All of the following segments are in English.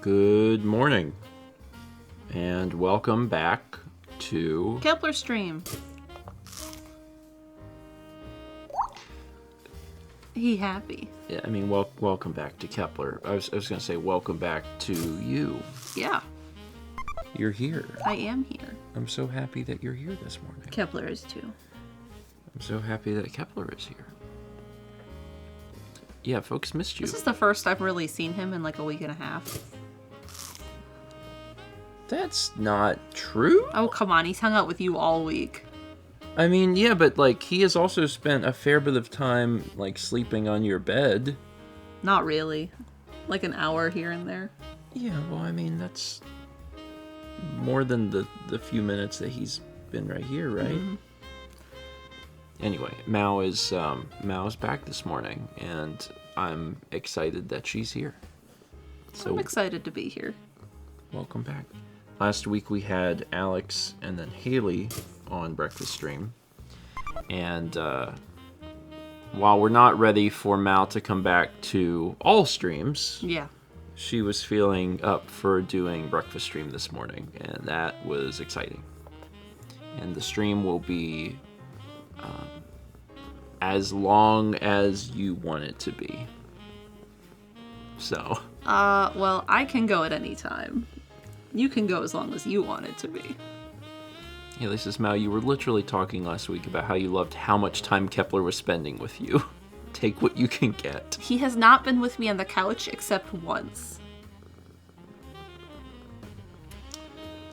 Good morning, and welcome back to Kepler Stream. He happy. Yeah, I mean, welcome back to Kepler. I was going to say welcome back to you. Yeah, You're here. I am here. I'm so happy that you're here this morning. Kepler is too. I'm so happy that Kepler is here. Yeah, folks missed you. This is the first I've really seen him in like a week and a half. That's not true. Oh, come on. He's hung out with you all week. I mean, yeah, but like he has also spent a fair bit of time like sleeping on your bed. Not really. Like an hour here and there. Yeah, well, I mean, that's more than the few minutes that he's been right here, right? Mm-hmm. Anyway, Mao is back this morning, and I'm excited that she's here. So I'm excited to be here. Welcome back. Last week we had Alex and then Haley on Breakfast Stream, and while we're not ready for Mao to come back to all streams, yeah, she was feeling up for doing Breakfast Stream this morning, and that was exciting. And the stream will be as long as you want it to be. So. Well, I can go at any time. You can go as long as you want it to be. Yeah, this is Mao. You were literally talking last week about how you loved how much time Kepler was spending with you. Take what you can get. He has not been with me on the couch except once.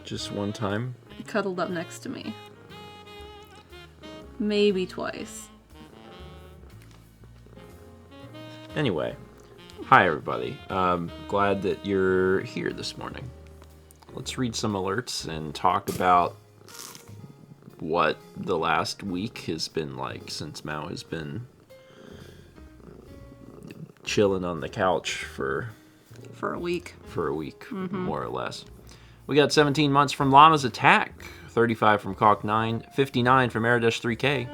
Just one time? He cuddled up next to me. Maybe twice. Anyway, hi everybody. Glad that you're here this morning. Let's read some alerts and talk about what the last week has been like since Mao has been chilling on the couch for a week. More or less. We got 17 months from Llama's Attack, 35 from Caulk 9, 59 from Aradesh 3K.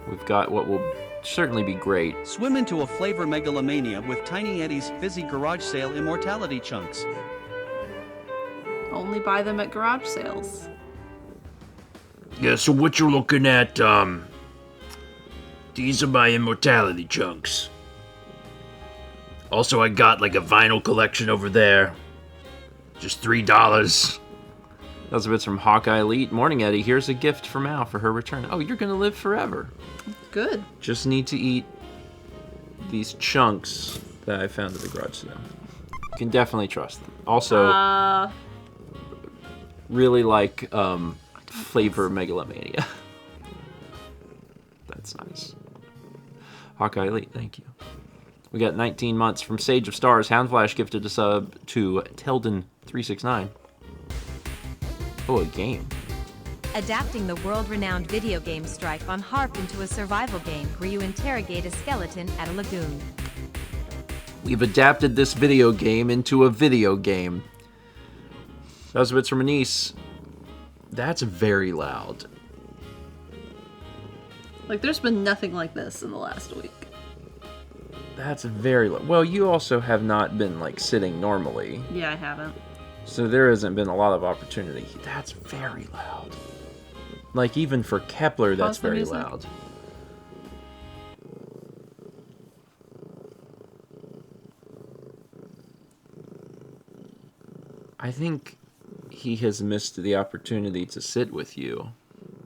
We've got what will certainly be great. Swim into a flavor megalomania with Tiny Eddie's Fizzy Garage Sale Immortality Chunks. Only buy them at garage sales. Yeah, so what you're looking at, these are my immortality chunks. Also, I got like a vinyl collection over there. Just $3. Those bits from Hawkeye Elite. Morning, Eddie. Here's a gift for Mao for her return. Oh, you're going to live forever. Good. Just need to eat these chunks that I found at the garage sale. You can definitely trust them. Also, really like flavor megalomania. That's nice. Hawkeye Elite, thank you. We got 19 months from Sage of Stars. Houndflash gifted a sub to Telden369. Oh, a game. Adapting the world-renowned video game Strife on Harp into a survival game where you interrogate a skeleton at a lagoon. We've adapted this video game into a video game. That was bits from Anise. That's very loud. Like, there's been nothing like this in the last week. That's very loud. Well, you also have not been, like, sitting normally. Yeah, I haven't. So there hasn't been a lot of opportunity. That's very loud. Like, even for Kepler, that's very loud. I think he has missed the opportunity to sit with you.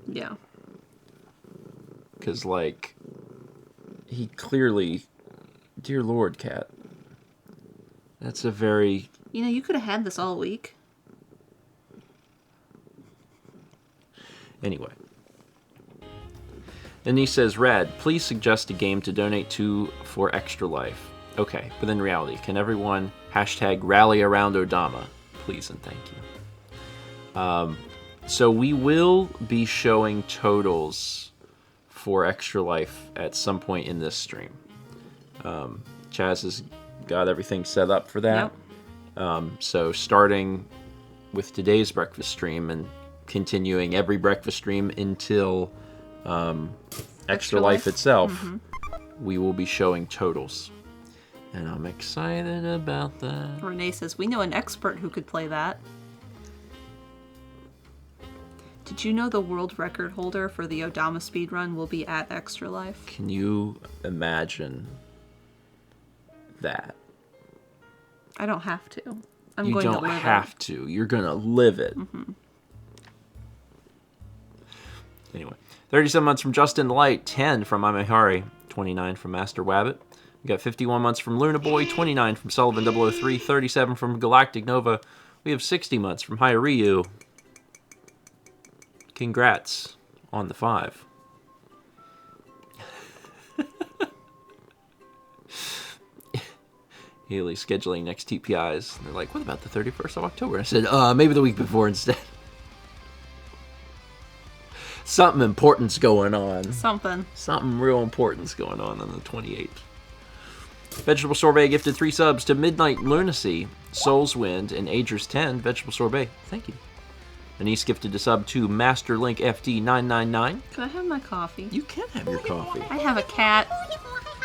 Yeah. Because, like, he clearly... Dear Lord, Cat. That's a very... You know, you could have had this all week. Anyway. And he says, Rad, please suggest a game to donate to for Extra Life. Okay, but in reality, can everyone hashtag rally around Odama? Please and thank you. So we will be showing totals for Extra Life at some point in this stream. Chaz has got everything set up for that. Yep. So starting with today's breakfast stream and continuing every breakfast stream until Extra Life itself, we will be showing totals. And I'm excited about that. Renee says, we know an expert who could play that. Did you know the world record holder for the Odama speedrun will be at Extra Life? Can you imagine that? I don't have to. I'm You going to don't live have to. You're going to live it. Mm-hmm. Anyway, 37 months from Justin Light, 10 from Amehari, 29 from Master Wabbit. We got 51 months from Luna Boy, 29 from Sullivan 003, 37 from Galactic Nova. We have 60 months from Ryu. Congrats on the 5. Haley scheduling next TPIs. And they're like, what about the 31st of October? I said, maybe the week before instead. Something important's going on. Something real important's going on the 28th. Vegetable Sorbet gifted 3 subs to Midnight Lunacy, Soul's Wind, and Agers 10. Vegetable Sorbet, thank you. Anise gifted a sub to Master Link FD 999. Can I have my coffee? You can have your coffee. I have a cat.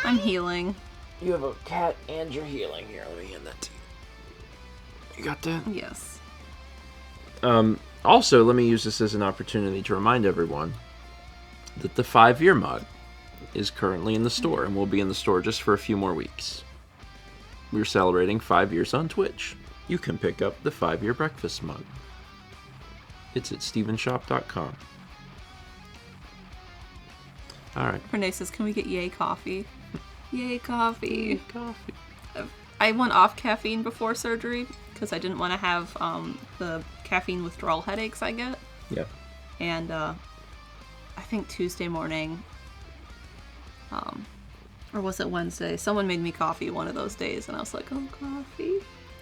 I'm healing. You have a cat and you're healing. Here, let me hand that to you. You got that? Yes. Also, let me use this as an opportunity to remind everyone that the 5-year mug is currently in the store and will be in the store just for a few more weeks. We're celebrating 5 years on Twitch. You can pick up the 5-year breakfast mug. It's at stephenshop.com. Alright. Renee says, can we get yay coffee? Yay coffee. Coffee. I went off caffeine before surgery because I didn't want to have the caffeine withdrawal headaches I get. Yeah. And I think Tuesday morning, or was it Wednesday? Someone made me coffee one of those days, and I was like, oh, coffee,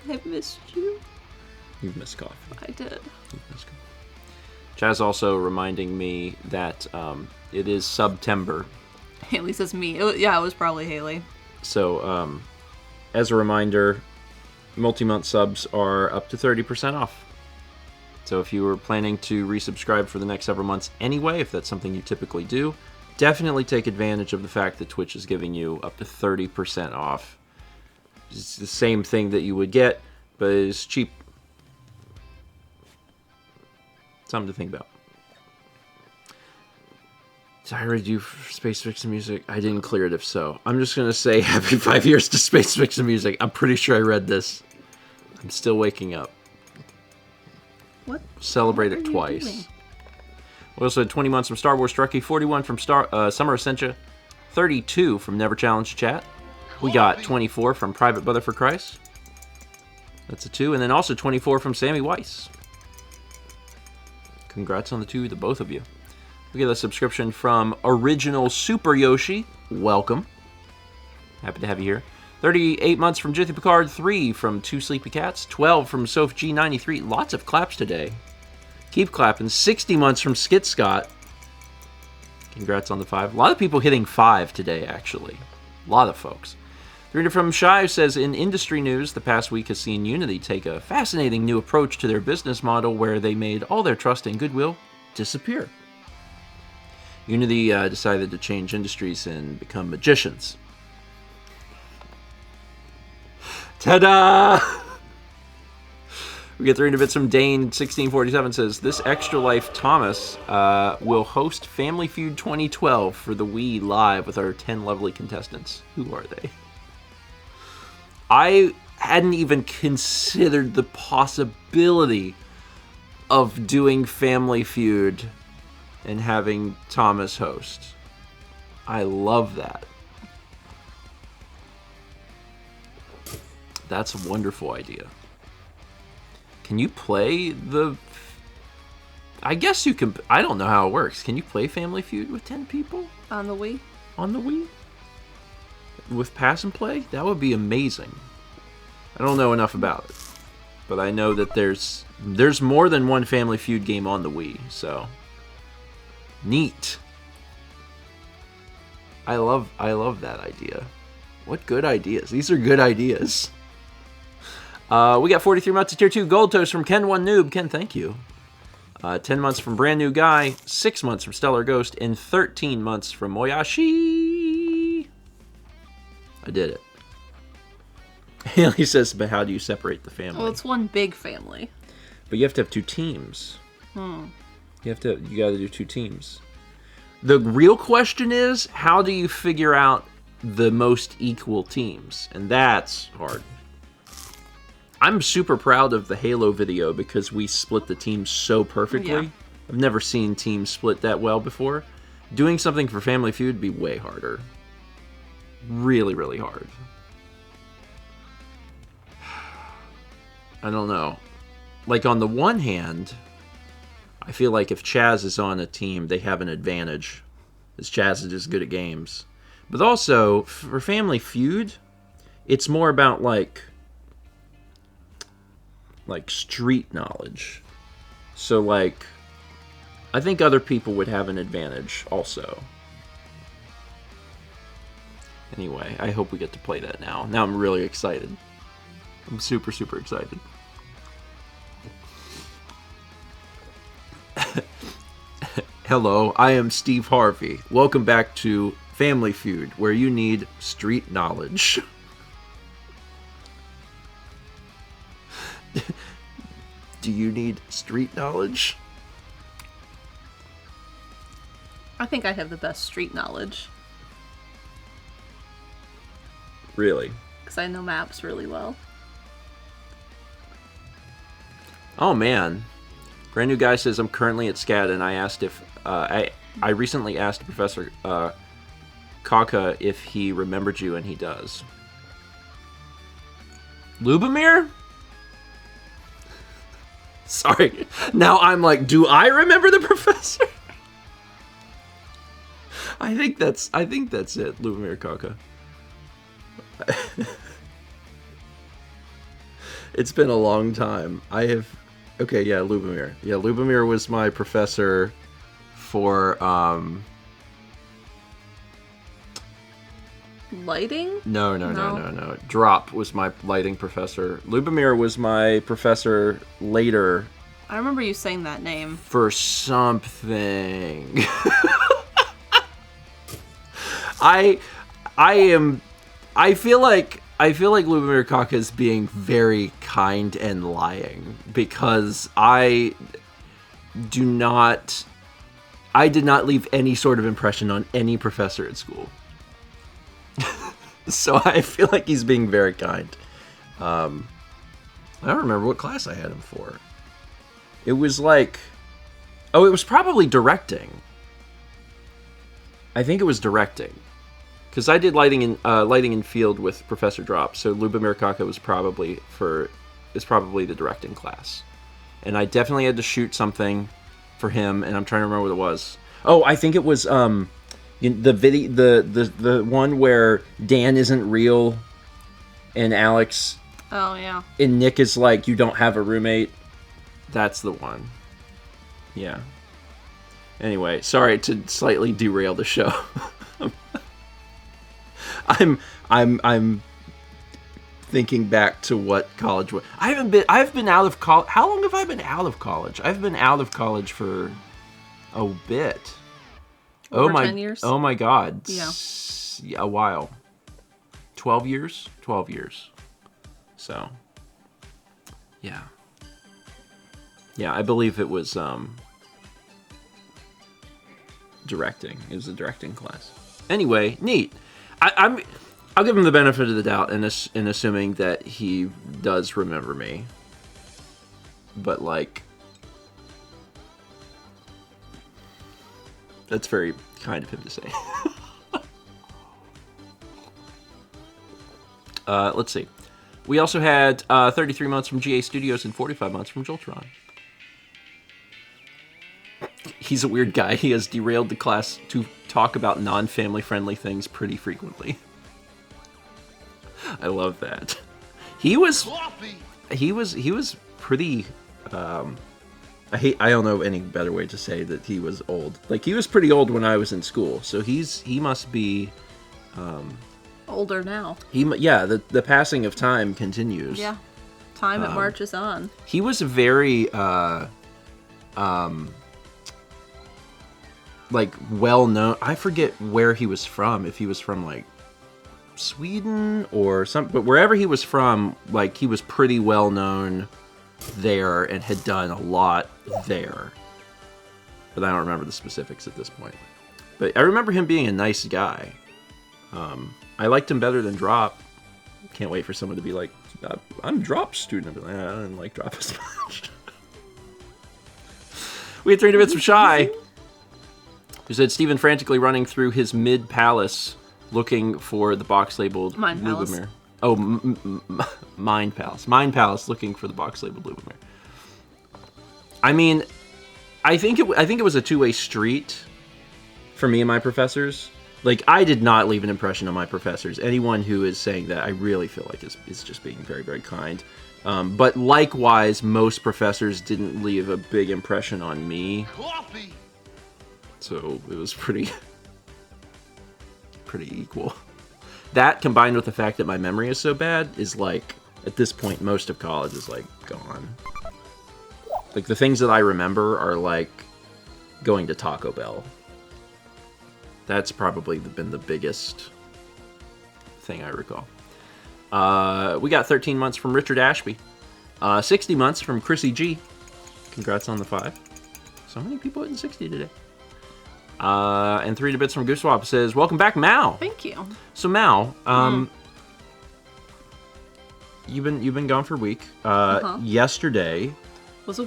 I've missed you. You've missed coffee. I did. You've missed coffee. Chaz also reminding me that it is September. Haley says me. It was probably Haley. So, as a reminder, multi-month subs are up to 30% off. So if you were planning to resubscribe for the next several months anyway, if that's something you typically do, definitely take advantage of the fact that Twitch is giving you up to 30% off. It's the same thing that you would get, but it's cheap. Something to think about. Did I already do Space Fiction Music? I didn't clear it if so. I'm just going to say happy 5 years to Space Fiction Music. I'm pretty sure I read this. I'm still waking up. What? Celebrate What it are you twice. doing? We also had 20 months from Star Wars Truckee, 41 from Summer Essentia, 32 from Never Challenge Chat. We got 24 from Private Brother for Christ. That's a 2. And then also 24 from Sammy Weiss. Congrats on the both of you. We get a subscription from Original Super Yoshi. Welcome. Happy to have you here. 38 months from Jithy Picard. 3 from Two Sleepy Cats. 12 from Soph G93. Lots of claps today. Keep clapping. 60 months from Skit Scott. Congrats on the 5. A lot of people hitting 5 today, actually. A lot of folks. 3 from Shy says, in industry news, the past week has seen Unity take a fascinating new approach to their business model where they made all their trust and goodwill disappear. Unity decided to change industries and become magicians. Ta-da! We get 300 bits from Dane1647 says, this Extra Life Thomas will host Family Feud 2012 for the Wii live with our 10 lovely contestants. Who are they? I hadn't even considered the possibility of doing Family Feud and having Thomas host. I love that. That's a wonderful idea. Can you play the... I guess you can... I don't know how it works. Can you play Family Feud with 10 people? On the Wii? On the Wii? With pass and play? That would be amazing. I don't know enough about it. But I know that there's more than one Family Feud game on the Wii, so... Neat. I love that idea. What good ideas. These are good ideas. We got 43 months of Tier 2 Gold Toast from Ken1 Noob. Ken, thank you. 10 months from Brand New Guy. 6 months from Stellar Ghost. And 13 months from Moyashi. I did it. Haley says, but how do you separate the family? Well, it's one big family. But you have to have 2 teams. You gotta do 2 teams. The real question is, how do you figure out the most equal teams? And that's hard. I'm super proud of the Halo video because we split the teams so perfectly. Yeah. I've never seen teams split that well before. Doing something for Family Feud would be way harder. Really, really hard. I don't know. Like, on the one hand, I feel like if Chaz is on a team, they have an advantage, as Chaz is just good at games. But also, for Family Feud, it's more about, like street knowledge. So, like, I think other people would have an advantage also. Anyway, I hope we get to play that now. Now I'm really excited. I'm super, super excited. Hello, I am Steve Harvey. Welcome back to Family Feud, where you need street knowledge. Do you need street knowledge? I think I have the best street knowledge. Really? Because I know maps really well. Oh man. Brand new guy says, I'm currently at SCAD, and I asked if I recently asked Professor Kaka if he remembered you, and he does. Lubomir? Sorry. Now I'm like, do I remember the professor? I think that's it, Lubomir Kaka. It's been a long time. Okay, yeah, Lubomir. Yeah, Lubomir was my professor for Lighting? No. Drop was my lighting professor. Lubomir was my professor later I remember you saying that name. for something. I feel like Lubomir Kaka is being very kind and lying because I did not leave any sort of impression on any professor at school. So I feel like he's being very kind. I don't remember what class I had him for. It was like, it was probably directing. I think it was directing. Because I did lighting in field with Professor Drop, so Lubomir Kaka was probably the directing class, and I definitely had to shoot something for him, and I'm trying to remember what it was. Oh, I think it was the video, the one where Dan isn't real, and Alex. Oh yeah. And Nick is like, you don't have a roommate. That's the one. Yeah. Anyway, sorry to slightly derail the show. I'm thinking back to what college was. I've been out of college. How long have I been out of college? I've been out of college for a bit. Over 10 years? Oh my god. Yeah. A while. 12 years? 12 years. So. Yeah. Yeah, I believe it was directing. It was a directing class. Anyway, neat. I'll give him the benefit of the doubt in assuming that he does remember me. But, like, that's very kind of him to say. Let's see. We also had 33 months from GA Studios and 45 months from Joltron. He's a weird guy. He has derailed the class to talk about non-family friendly things pretty frequently. I love that. He was pretty I don't know any better way to say that he was old. Like, he was pretty old when I was in school, so he must be older now. The passing of time continues. Yeah. Time it marches on. He was a very like, well known. I forget where he was from. If he was from, like, Sweden or some, but wherever he was from, like he was pretty well known there and had done a lot there. But I don't remember the specifics at this point. But I remember him being a nice guy. I liked him better than Drop. Can't wait for someone to be like, I'm Drop's student. I didn't like Drop as much. We had 3 bits from Shy, who said Stephen frantically running through his mid-palace looking for the box labeled Mind Palace. Lubomir. Oh, Mind Palace. Mind Palace looking for the box labeled Lubomir. I mean, I think it was a two-way street for me and my professors. Like, I did not leave an impression on my professors. Anyone who is saying that, I really feel like is just being very, very kind. But likewise, most professors didn't leave a big impression on me. Coffee. So it was pretty equal. That combined with the fact that my memory is so bad is like, at this point, most of college is like gone. Like the things that I remember are like going to Taco Bell. That's probably been the biggest thing I recall. We got 13 months from Richard Ashby. 60 months from Chrissy G. Congrats on the 5. So many people hitting 60 today. And 3 bits from Goosewap says, welcome back, Mal. Thank you. So Mal, you've been gone for a week. Yesterday Was a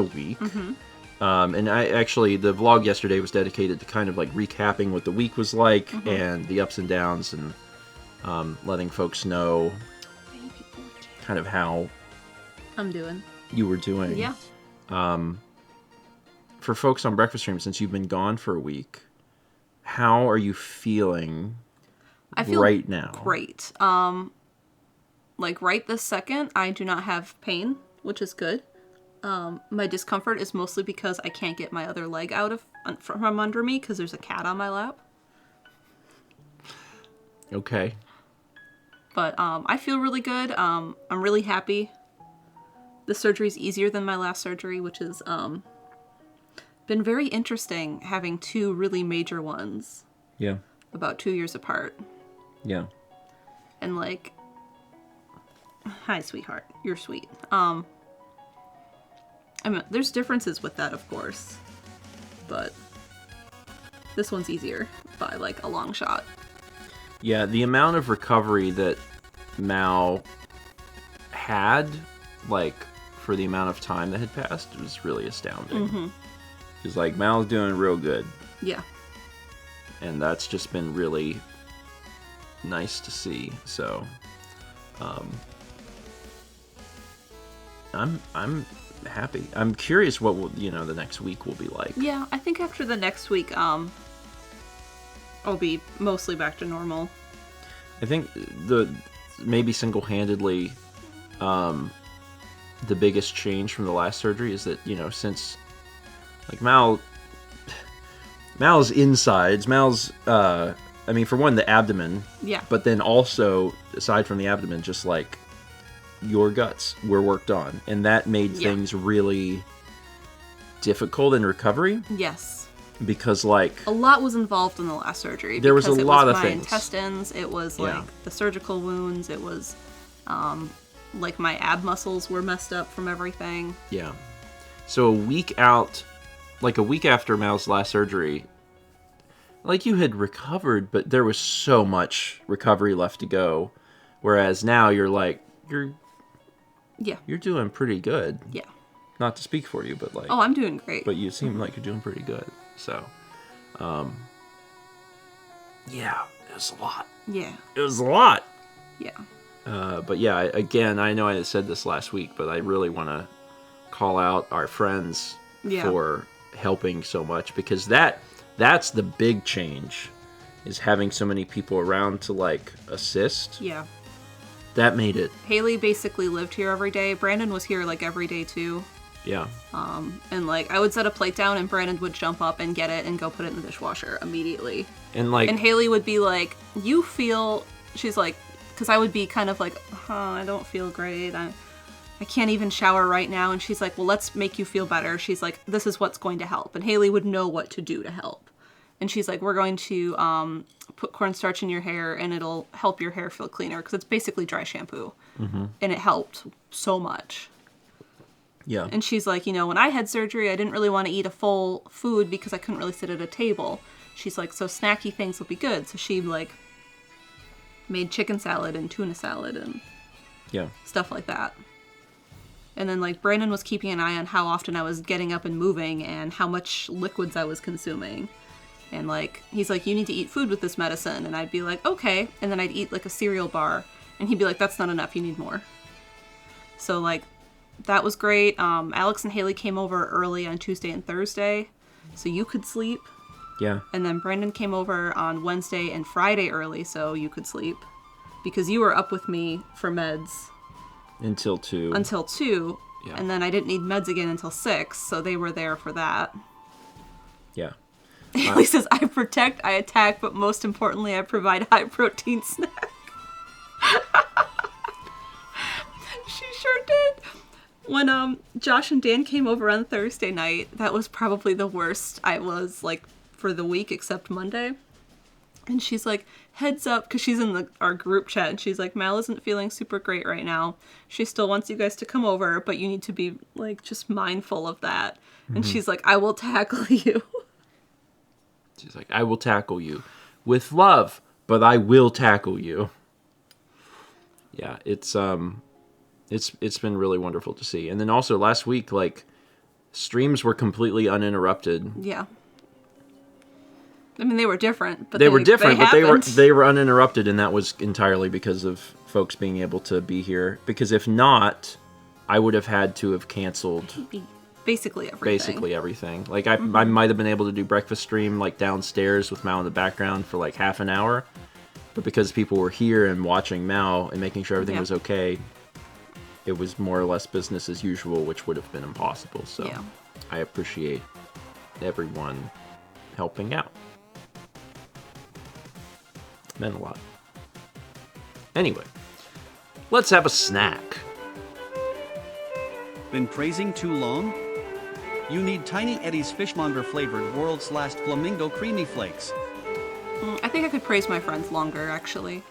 week. And I actually, the vlog yesterday was dedicated to kind of like recapping what the week was like and the ups and downs and letting folks know kind of how I'm doing. you were doing. Yeah. For folks on Breakfast Stream, since you've been gone for a week, how are you feeling I feel right now? Great. Like right this second, I do not have pain, which is good. My discomfort is mostly because I can't get my other leg out from under me because there's a cat on my lap. Okay. But I feel really good. I'm really happy. The surgery's easier than my last surgery, which has been very interesting having 2 really major ones. Yeah. About 2 years apart. Yeah. And like, hi, sweetheart. You're sweet. I mean, there's differences with that, of course, but this one's easier by like a long shot. Yeah, the amount of recovery that Mal had, like, for the amount of time that had passed, was really astounding. Because, like, Mal's doing real good. Yeah. And that's just been really nice to see. So, I'm happy. I'm curious what will, the next week will be like. Yeah, I think after the next week, I'll be mostly back to normal. I think maybe single-handedly, the biggest change from the last surgery is that, since, like, Mal's insides, for one, the abdomen. Yeah. But then also, aside from the abdomen, just, like, your guts were worked on. And that made things really difficult in recovery. Yes. Because, like, a lot was involved in the last surgery. There was a lot of my things. Intestines, it was, like, the surgical wounds, it was, like, my ab muscles were messed up from everything. Yeah. So a week after Mal's last surgery, like, you had recovered, but there was so much recovery left to go. Whereas now you're like, you're doing pretty good. Yeah. Not to speak for you, but like... Oh, I'm doing great. But you seem like you're doing pretty good. So, yeah, it was a lot. Yeah. It was a lot. Yeah. But yeah, again, I know I said this last week, but I really want to call out our friends for helping so much, because that's the big change, is having so many people around to, like, assist. Yeah. That made it. Haley basically lived here every day. Brandon was here, like, every day, too. Yeah. And, like, I would set a plate down, and Brandon would jump up and get it and go put it in the dishwasher immediately. And, like... And Haley would be like, she's like, because I would be kind of like, I don't feel great. I can't even shower right now. And she's like, well, let's make you feel better. She's like, this is what's going to help. And Haley would know what to do to help. And she's like, we're going to put cornstarch in your hair and it'll help your hair feel cleaner because it's basically dry shampoo. And it helped so much. Yeah. And she's like, when I had surgery, I didn't really want to eat a full food because I couldn't really sit at a table. She's like, so snacky things will be good. So she like made chicken salad and tuna salad and stuff like that. And then like Brandon was keeping an eye on how often I was getting up and moving and how much liquids I was consuming. And like, he's like, you need to eat food with this medicine. And I'd be like, okay. And then I'd eat like a cereal bar. And he'd be like, that's not enough. You need more. So like, that was great. Alex and Haley came over early on Tuesday and Thursday. So you could sleep. Yeah. And then Brandon came over on Wednesday and Friday early. So you could sleep. Because you were up with me for meds. Until 2. Yeah. And then I didn't need meds again until 6. So they were there for that. Yeah. Haley says, I protect, I attack, but most importantly, I provide high-protein snack. She sure did. When Josh and Dan came over on Thursday night, that was probably the worst I was, like, for the week except Monday. And she's like, heads up, because she's in our group chat, and she's like, Mal isn't feeling super great right now. She still wants you guys to come over, but you need to be, like, just mindful of that. And she's like, I will tackle you. She's like, I will tackle you with love, but I will tackle you. Yeah, it's been really wonderful to see. And then also last week, like, streams were completely uninterrupted. Yeah. I mean, they were different, but they were uninterrupted, and that was entirely because of folks being able to be here. Because if not, I would have had to have canceled basically everything. Like, I might have been able to do breakfast stream, like, downstairs with Mal in the background for, like, half an hour. But because people were here and watching Mal and making sure everything was okay, it was more or less business as usual, which would have been impossible. So I appreciate everyone helping out. It meant a lot. Anyway, let's have a snack. Been praising too long? You need Tiny Eddie's Fishmonger flavored World's Last Flamingo Creamy Flakes. I think I could praise my friends longer, actually.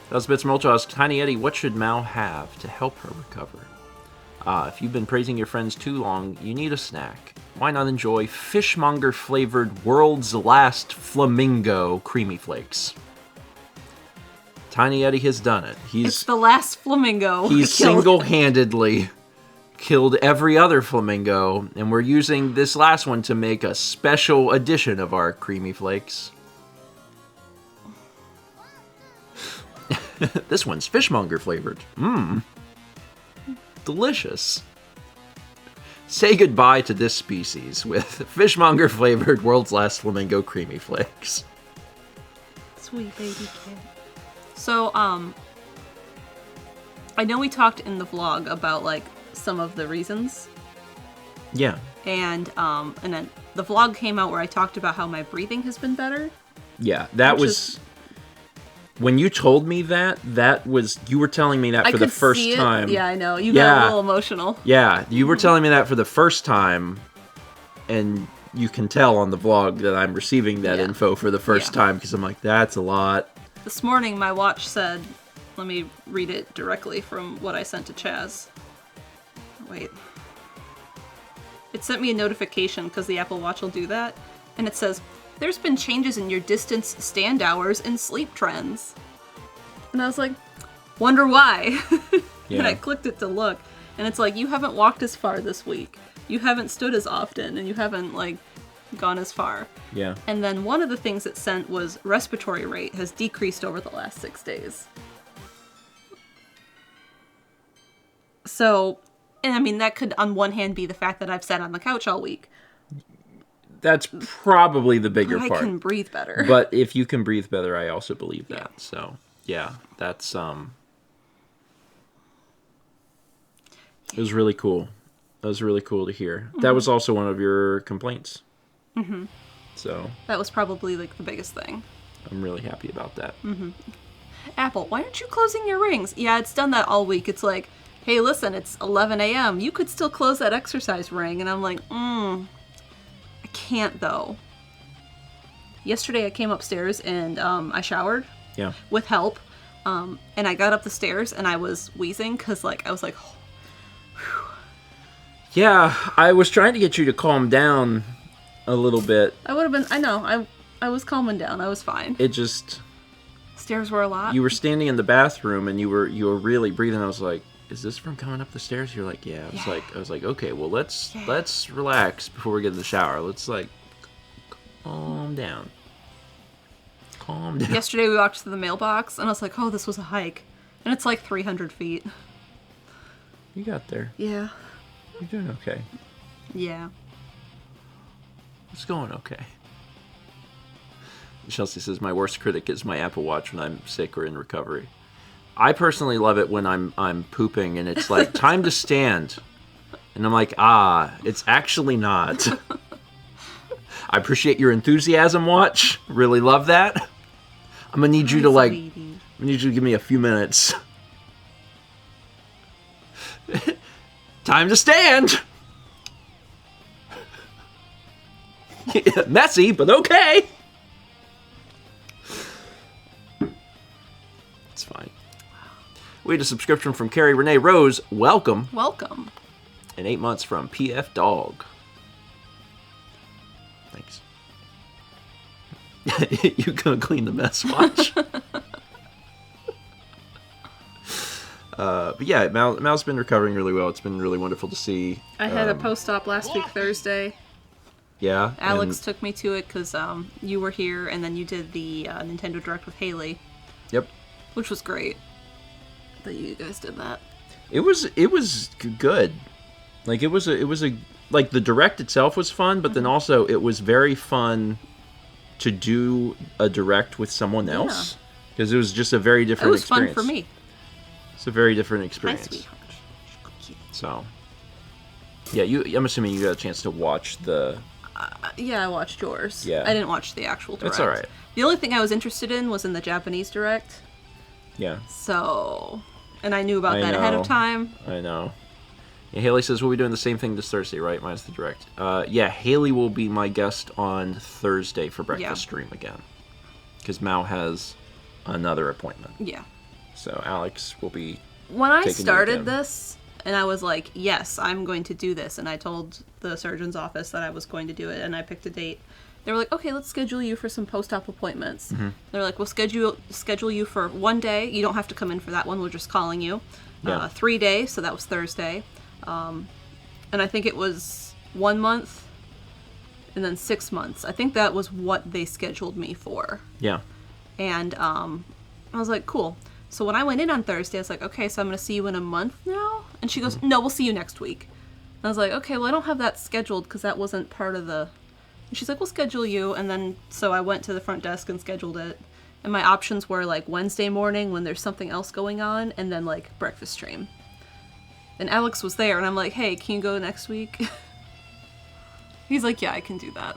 That was Bits Mulch asks, Tiny Eddie, what should Mal have to help her recover? If you've been praising your friends too long, you need a snack. Why not enjoy Fishmonger flavored World's Last Flamingo Creamy Flakes? Tiny Eddie has done it. It's the last flamingo. He's single-handedly killed every other flamingo, and we're using this last one to make a special edition of our Creamy Flakes. This one's Fishmonger flavored. Delicious. Say goodbye to this species with Fishmonger flavored World's Last Flamingo Creamy Flakes. Sweet baby kid. So, I know we talked in the vlog about, like, some of the reasons. Yeah. And then the vlog came out where I talked about how my breathing has been better. Yeah, that was... When you told me that was... You were telling me that for the first time. Yeah, I know. You got a little emotional. Yeah, you were telling me that for the first time, and you can tell on the vlog that I'm receiving that info for the first time, because I'm like, that's a lot. This morning, my watch said... Let me read it directly from what I sent to Chaz. Wait. It sent me a notification, because the Apple Watch will do that, and it says... There's been changes in your distance, stand hours, and sleep trends. And I was like, wonder why? And I clicked it to look. And it's like, you haven't walked as far this week. You haven't stood as often. And you haven't, like, gone as far. Yeah. And then one of the things it sent was respiratory rate has decreased over the last 6 days. So, and I mean, that could on one hand be the fact that I've sat on the couch all week. That's probably the bigger part. I can breathe better. But if you can breathe better, I also believe that. Yeah. So, yeah, that's, it was really cool. That was really cool to hear. Mm-hmm. That was also one of your complaints. Mm-hmm. So. That was probably, like, the biggest thing. I'm really happy about that. Mm-hmm. Apple, why aren't you closing your rings? Yeah, it's done that all week. It's like, hey, listen, it's 11 a.m. You could still close that exercise ring. And I'm like, I can't, though. yesterday I came upstairs and I showered Yeah. with help. And I got up the stairs and I was wheezing because I was like, Yeah, I was trying to get you to calm down a little bit. I would have been, I know, I was calming down. I was fine. It just... Stairs were a lot. You were standing in the bathroom and you were really breathing. I was like, is this from coming up the stairs? You're like, yeah. I was like, okay, well, let's relax before we get in the shower. Let's, like, calm down. Calm down. Yesterday we walked to the mailbox and I was like, oh, this was a hike. And it's like 300 feet. You got there. Yeah. You're doing okay. Yeah. It's going okay. Chelsea says, my worst critic is my Apple Watch when I'm sick or in recovery. I personally love it when I'm pooping and it's like, time to stand. And I'm like, it's actually not. I appreciate your enthusiasm, Watch. Really love that. I'm gonna need you to give me a few minutes. Time to stand. Messy, but okay. It's fine. We had a subscription from Carrie Renee Rose. Welcome. Welcome. And 8 months from PF Dog. Thanks. You gonna clean the mess, Watch? But yeah, Mal's been recovering really well. It's been really wonderful to see. I had a post-op last week Thursday. Yeah. Alex took me to it because you were here, and then you did the Nintendo Direct with Haley. Yep. Which was great that you guys did that. It was good. Like it was a like the Direct itself was fun, but then also it was very fun to do a Direct with someone else because it was just a very different experience. It was fun for me. It's a very different experience. Hi, sweetheart. So, yeah, I'm assuming you got a chance to watch the... Yeah, I watched yours. Yeah. I didn't watch the actual Direct. That's all right. The only thing I was interested in was in the Japanese Direct. Yeah. So, and I knew about that ahead of time. I know. Yeah, Haley says we'll be doing the same thing this Thursday, right? Minus the Direct. Yeah, Haley will be my guest on Thursday for breakfast stream again. Because Mao has another appointment. Yeah. So Alex will be... When I started this, and I was like, yes, I'm going to do this, and I told the surgeon's office that I was going to do it, and I picked a date. They were like, okay, let's schedule you for some post-op appointments. Mm-hmm. They're like, we'll schedule you for 1 day. You don't have to come in for that one. We're just calling you. 3 days, so that was Thursday. And I think it was 1 month and then 6 months. I think that was what they scheduled me for. Yeah. And I was like, cool. So when I went in on Thursday, I was like, okay, so I'm going to see you in a month now? And she goes, no, we'll see you next week. And I was like, okay, well, I don't have that scheduled because that wasn't part of the... And she's like, we'll schedule you. And then, so I went to the front desk and scheduled it. And my options were, like, Wednesday morning when there's something else going on, and then, like, breakfast stream. And Alex was there, and I'm like, hey, can you go next week? He's like, yeah, I can do that.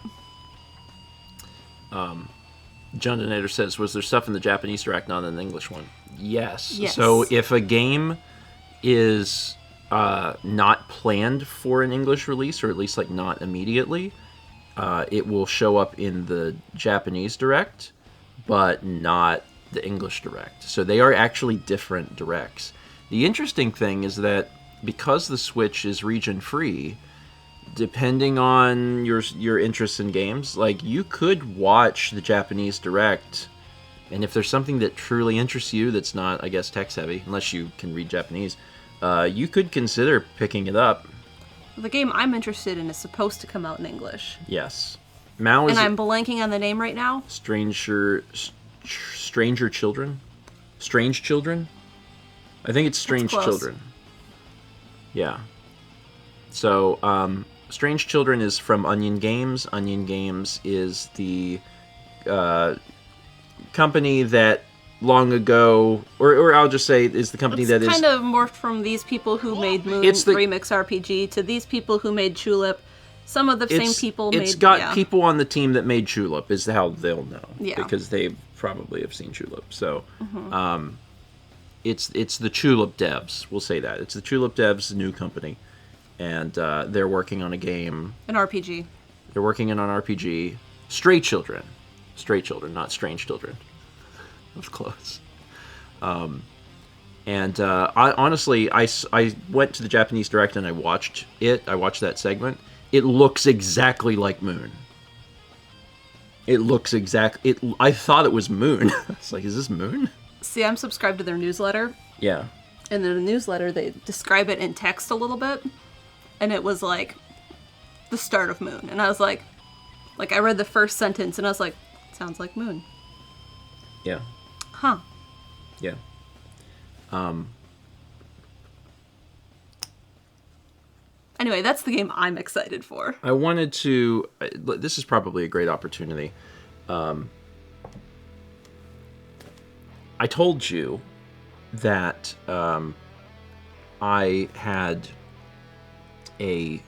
John Donator says, was there stuff in the Japanese Direct, not in the English one? Yes. Yes. So if a game is not planned for an English release, or at least like not immediately, it will show up in the Japanese Direct, but not the English Direct. So they are actually different Directs. The interesting thing is that because the Switch is region-free, depending on your interests in games, like you could watch the Japanese Direct, and if there's something that truly interests you that's not, I guess, text-heavy, unless you can read Japanese, you could consider picking it up. The game I'm interested in is supposed to come out in English. Yes. Mao is... And I'm blanking on the name right now. Stranger Children? Strange Children? I think it's Strange Children. Yeah. So, Strange Children is from Onion Games. Onion Games is the company that long ago, or I'll just say is the company that is... It's kind of morphed from these people who made Moon Remix RPG to these people who made Tulip. Some of the same people made... It's got people on the team that made Tulip, is how they'll know. Yeah. Because they probably have seen Tulip. So, it's the Tulip devs, we'll say that. It's the Tulip devs' new company. And they're working on a game. An RPG. They're working on an RPG. Stray Children. Stray children, not strange children. That was close. And I honestly, I went to the Japanese Direct and I watched it. I watched that segment. It looks exactly like Moon. It looks I thought it was Moon. It's like, is this Moon? See, I'm subscribed to their newsletter. Yeah. And in the newsletter, they describe it in text a little bit. And it was like the start of Moon. And I was like I read the first sentence and I was like, sounds like Moon. Yeah. Huh. Yeah. Anyway, that's the game I'm excited for. I wanted to... This is probably a great opportunity. I told you that I had a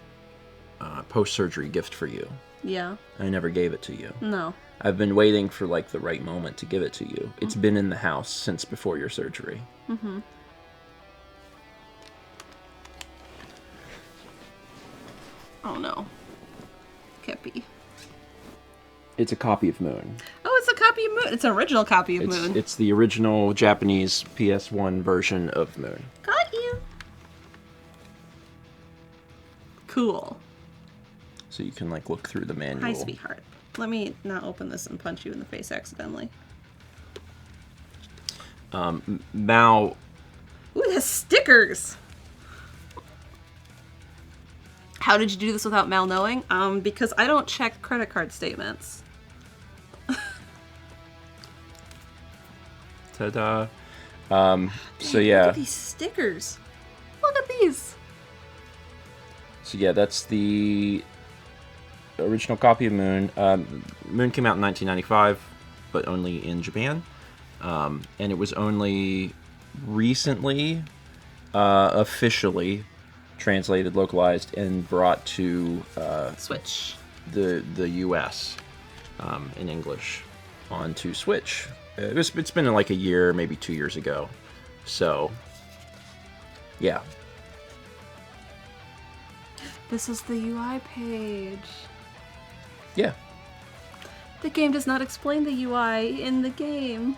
post-surgery gift for you. Yeah. I never gave it to you. No. I've been waiting for, like, the right moment to give it to you. It's been in the house since before your surgery. Mm-hmm. Oh, no. Can't be. It's a copy of Moon. Oh, it's a copy of Moon. It's an original copy of Moon. It's the original Japanese PS1 version of Moon. Got you. Cool. So you can, like, look through the manual. Hi, sweetheart. Let me not open this and punch you in the face accidentally. Mao... Ooh, it has stickers! How did you do this without Mal knowing? Because I don't check credit card statements. Ta-da. So yeah. Look at these stickers. Look at these. So yeah, that's the original copy of Moon. Moon came out in 1995, but only in Japan. And it was only recently officially translated, localized, and brought to Switch. the US in English onto Switch. It's been like a year, maybe 2 years ago. So, yeah. This is the UI page. Yeah. The game does not explain the UI in the game.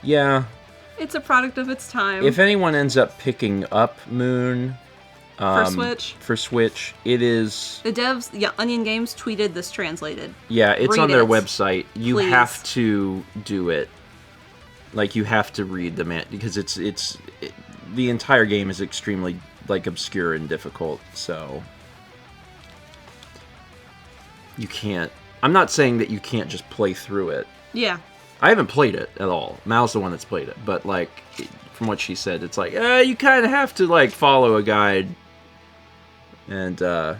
Yeah. It's a product of its time. If anyone ends up picking up Moon... for Switch, it is... The devs, yeah, Onion Games tweeted this translated. Yeah, it's Read on their it, website. You please. have to do it. Like, you have to read the because the entire game is extremely, like, obscure and difficult, so... You can't... I'm not saying that you can't just play through it. Yeah. I haven't played it at all. Mal's the one that's played it, but, like, from what she said, it's like, you kind of have to, like, follow a guide and, to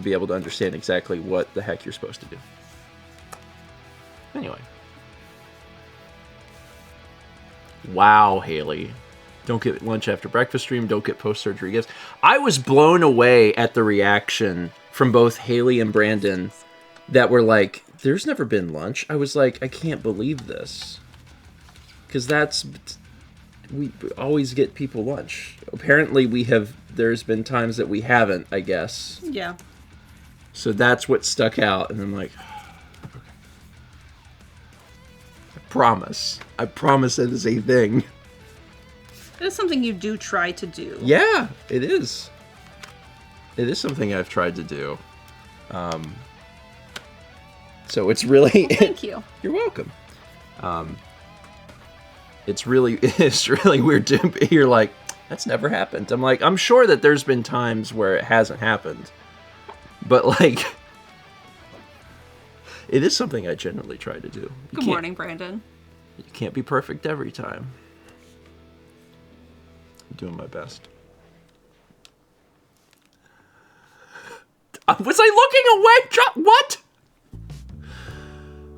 be able to understand exactly what the heck you're supposed to do. Anyway. Wow, Haley. Don't get lunch after breakfast stream, don't get post-surgery gifts. I was blown away at the reaction from both Haley and Brandon that were like, there's never been lunch. I was like, I can't believe this. Because we always get people lunch. Apparently there's been times that we haven't, I guess. Yeah. So that's what stuck out, and I'm like, okay. I promise it is a thing. It is something you do try to do. Yeah, it is. It is something I've tried to do. So it's really... Well, thank you. You're welcome. It's really weird to hear, like, that's never happened. I'm like, I'm sure that there's been times where it hasn't happened. But, like, it is something I generally try to do. Good morning, Brandon. You can't be perfect every time. I'm doing my best. Was I looking away? What?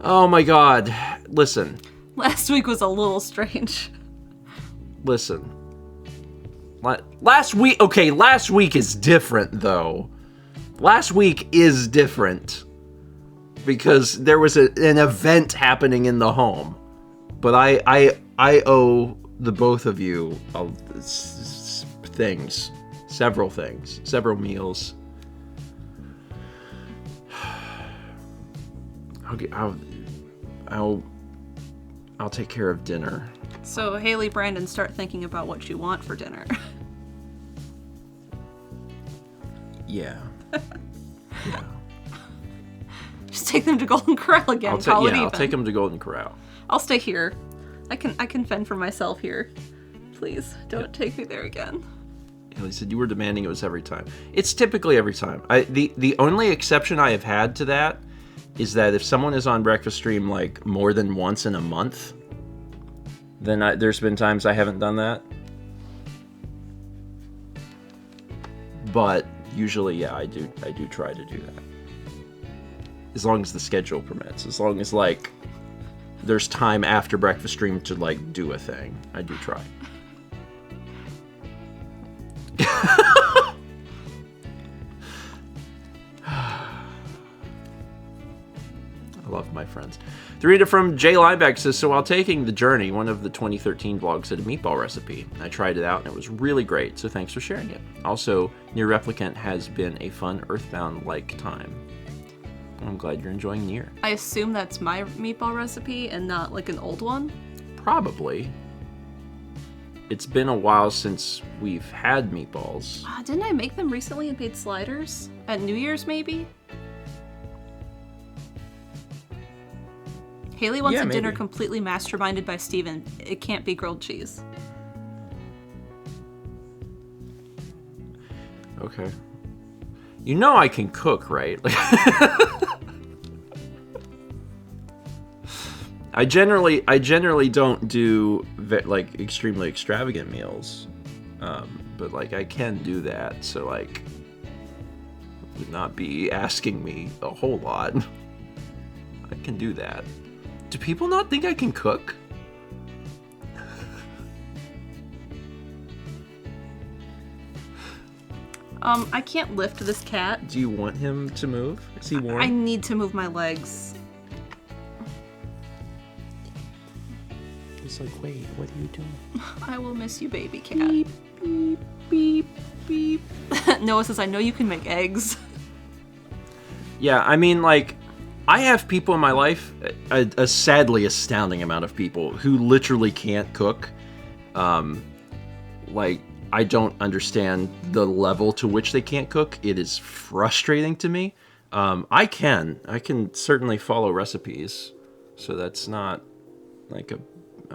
Oh my god. Listen. Last week was a little strange. Listen. Last week is different, though. Last week is different. Because there was an event happening in the home. But I owe the both of you things. Several meals. I'll take care of dinner. So Haley, Brandon, start thinking about what you want for dinner. Yeah. Yeah. Just take them to Golden Corral again. I'll take them to Golden Corral. I'll stay here. I can fend for myself here. Please don't take me there again. Haley said you were demanding it was every time. It's typically every time. The only exception I have had to that is that if someone is on breakfast stream like more than once in a month, then there's been times I haven't done that. But usually, yeah, I do try to do that. As long as the schedule permits. As long as like there's time after breakfast stream to like do a thing, I do try. I love my friends. The reader from Jay Lineback says, so while taking The Journey, one of the 2013 vlogs, had a meatball recipe. I tried it out and it was really great, so thanks for sharing it. Also, Nier Replicant has been a fun Earthbound-like time. I'm glad you're enjoying Nier. I assume that's my meatball recipe and not like an old one? Probably. It's been a while since we've had meatballs. Didn't I make them recently and made sliders? At New Year's, maybe? Haley wants a dinner completely masterminded by Steven. It can't be grilled cheese. Okay. You know I can cook, right? I generally don't do like extremely extravagant meals, but like I can do that. So like, would not be asking me a whole lot. I can do that. Do people not think I can cook? I can't lift this cat. Do you want him to move? Is he warm? I need to move my legs. He's like, wait, what are you doing? I will miss you, baby cat. Beep, beep, beep, beep. Noah says, I know you can make eggs. Yeah, I mean, like, I have people in my life, a sadly astounding amount of people, who literally can't cook. Like, I don't understand the level to which they can't cook. It is frustrating to me. I can certainly follow recipes, so that's not like a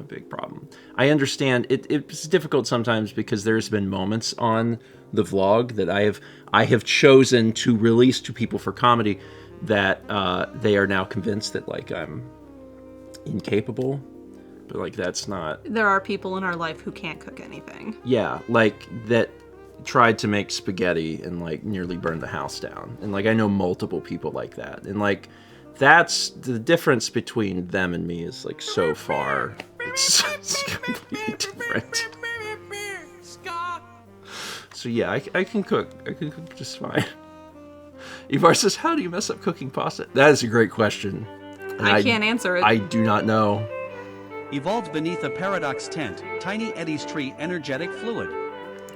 big problem. I understand it's difficult sometimes because there's been moments on the vlog that I have chosen to release to people for comedy that they are now convinced that like I'm incapable. But like that's not. There are people in our life who can't cook anything. Yeah, like that tried to make spaghetti and like nearly burned the house down. And like I know multiple people like that. And like that's the difference between them and me is like so far. It's completely different. So yeah, I can cook. I can cook just fine. Ivar says, how do you mess up cooking pasta? That is a great question. And I can't answer it. I do not know. Evolved beneath a paradox tent, Tiny Eddie's tree energetic fluid.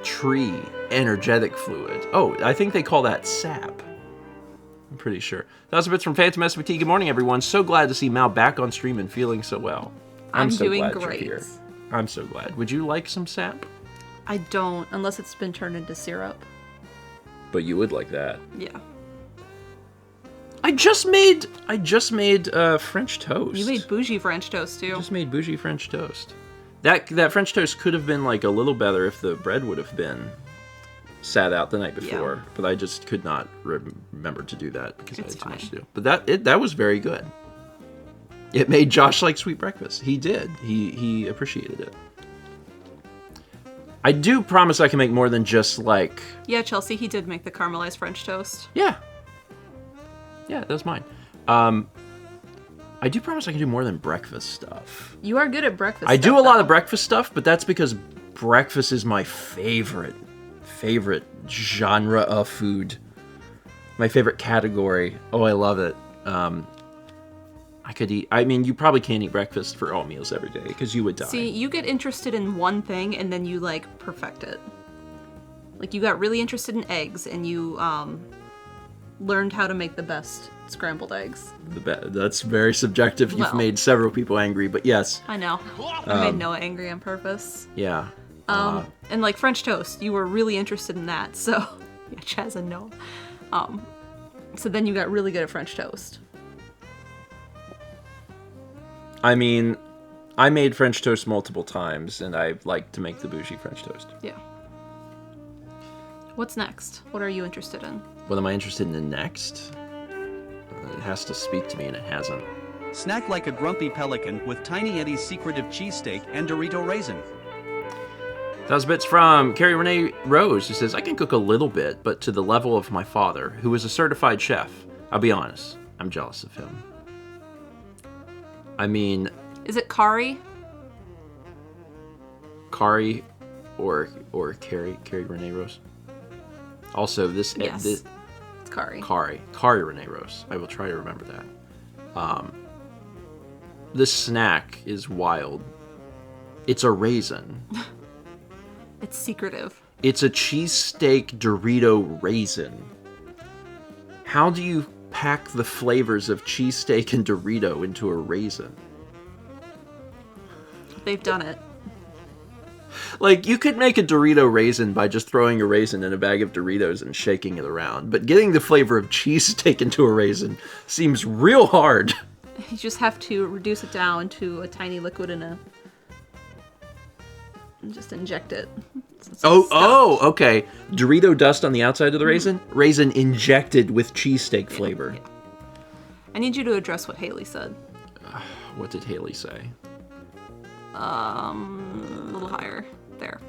Tree energetic fluid. Oh, I think they call that sap. I'm pretty sure. 1,000 bits from Phantom SVT. Good morning, everyone. So glad to see Mal back on stream and feeling so well. I'm so doing glad great. You're here. I'm so glad. Would you like some sap? I don't, unless it's been turned into syrup. But you would like that. Yeah. I just made French toast. You made bougie French toast too. I just made bougie French toast. That French toast could have been like a little better if the bread would have been sat out the night before, yeah. But I just could not remember to do that because I had too much to do. But that was very good. It made Josh like sweet breakfast. He did. He appreciated it. I do promise I can make more than just like. Yeah, Chelsea, he did make the caramelized French toast. Yeah. Yeah, that's mine. I do promise I can do more than breakfast stuff. You are good at breakfast I stuff, do a lot though. of breakfast stuff, but that's because breakfast is my favorite genre of food. My favorite category. Oh, I love it. I could eat. I mean, you probably can't eat breakfast for all meals every day because you would die. See, you get interested in one thing and then you like perfect it. Like you got really interested in eggs and you learned how to make the best scrambled eggs. That's very subjective. You've Well. made several people angry, but yes. I know. I made Noah angry on purpose. Yeah. And like French toast, you were really interested in that, so yeah, Chaz and Noah. So then you got really good at French toast. I mean, I made French toast multiple times, and I like to make the bougie French toast. Yeah. What's next? What are you interested in? What am I interested in next? It has to speak to me, and it hasn't. Snack like a grumpy pelican with Tiny Eddie's secretive cheesesteak and Dorito raisin. That was bits from Carrie Renee Rose, who says, I can cook a little bit, but to the level of my father, who is a certified chef. I'll be honest, I'm jealous of him. I mean... Is it Kari? Kari or Carrie Renee Rose? Also, this... Yes, this it's Kari. Kari Renee Rose. I will try to remember that. This snack is wild. It's a raisin. It's secretive. It's a cheesesteak Dorito raisin. How do you pack the flavors of cheesesteak and Dorito into a raisin? They've done it. Like, you could make a Dorito raisin by just throwing a raisin in a bag of Doritos and shaking it around, but getting the flavor of cheesesteak into a raisin seems real hard. You just have to reduce it down to a tiny liquid and just inject it. Okay. Dorito dust on the outside of the raisin? Raisin injected with cheesesteak flavor. Yeah. I need you to address what Haley said. What did Haley say? A little higher. There.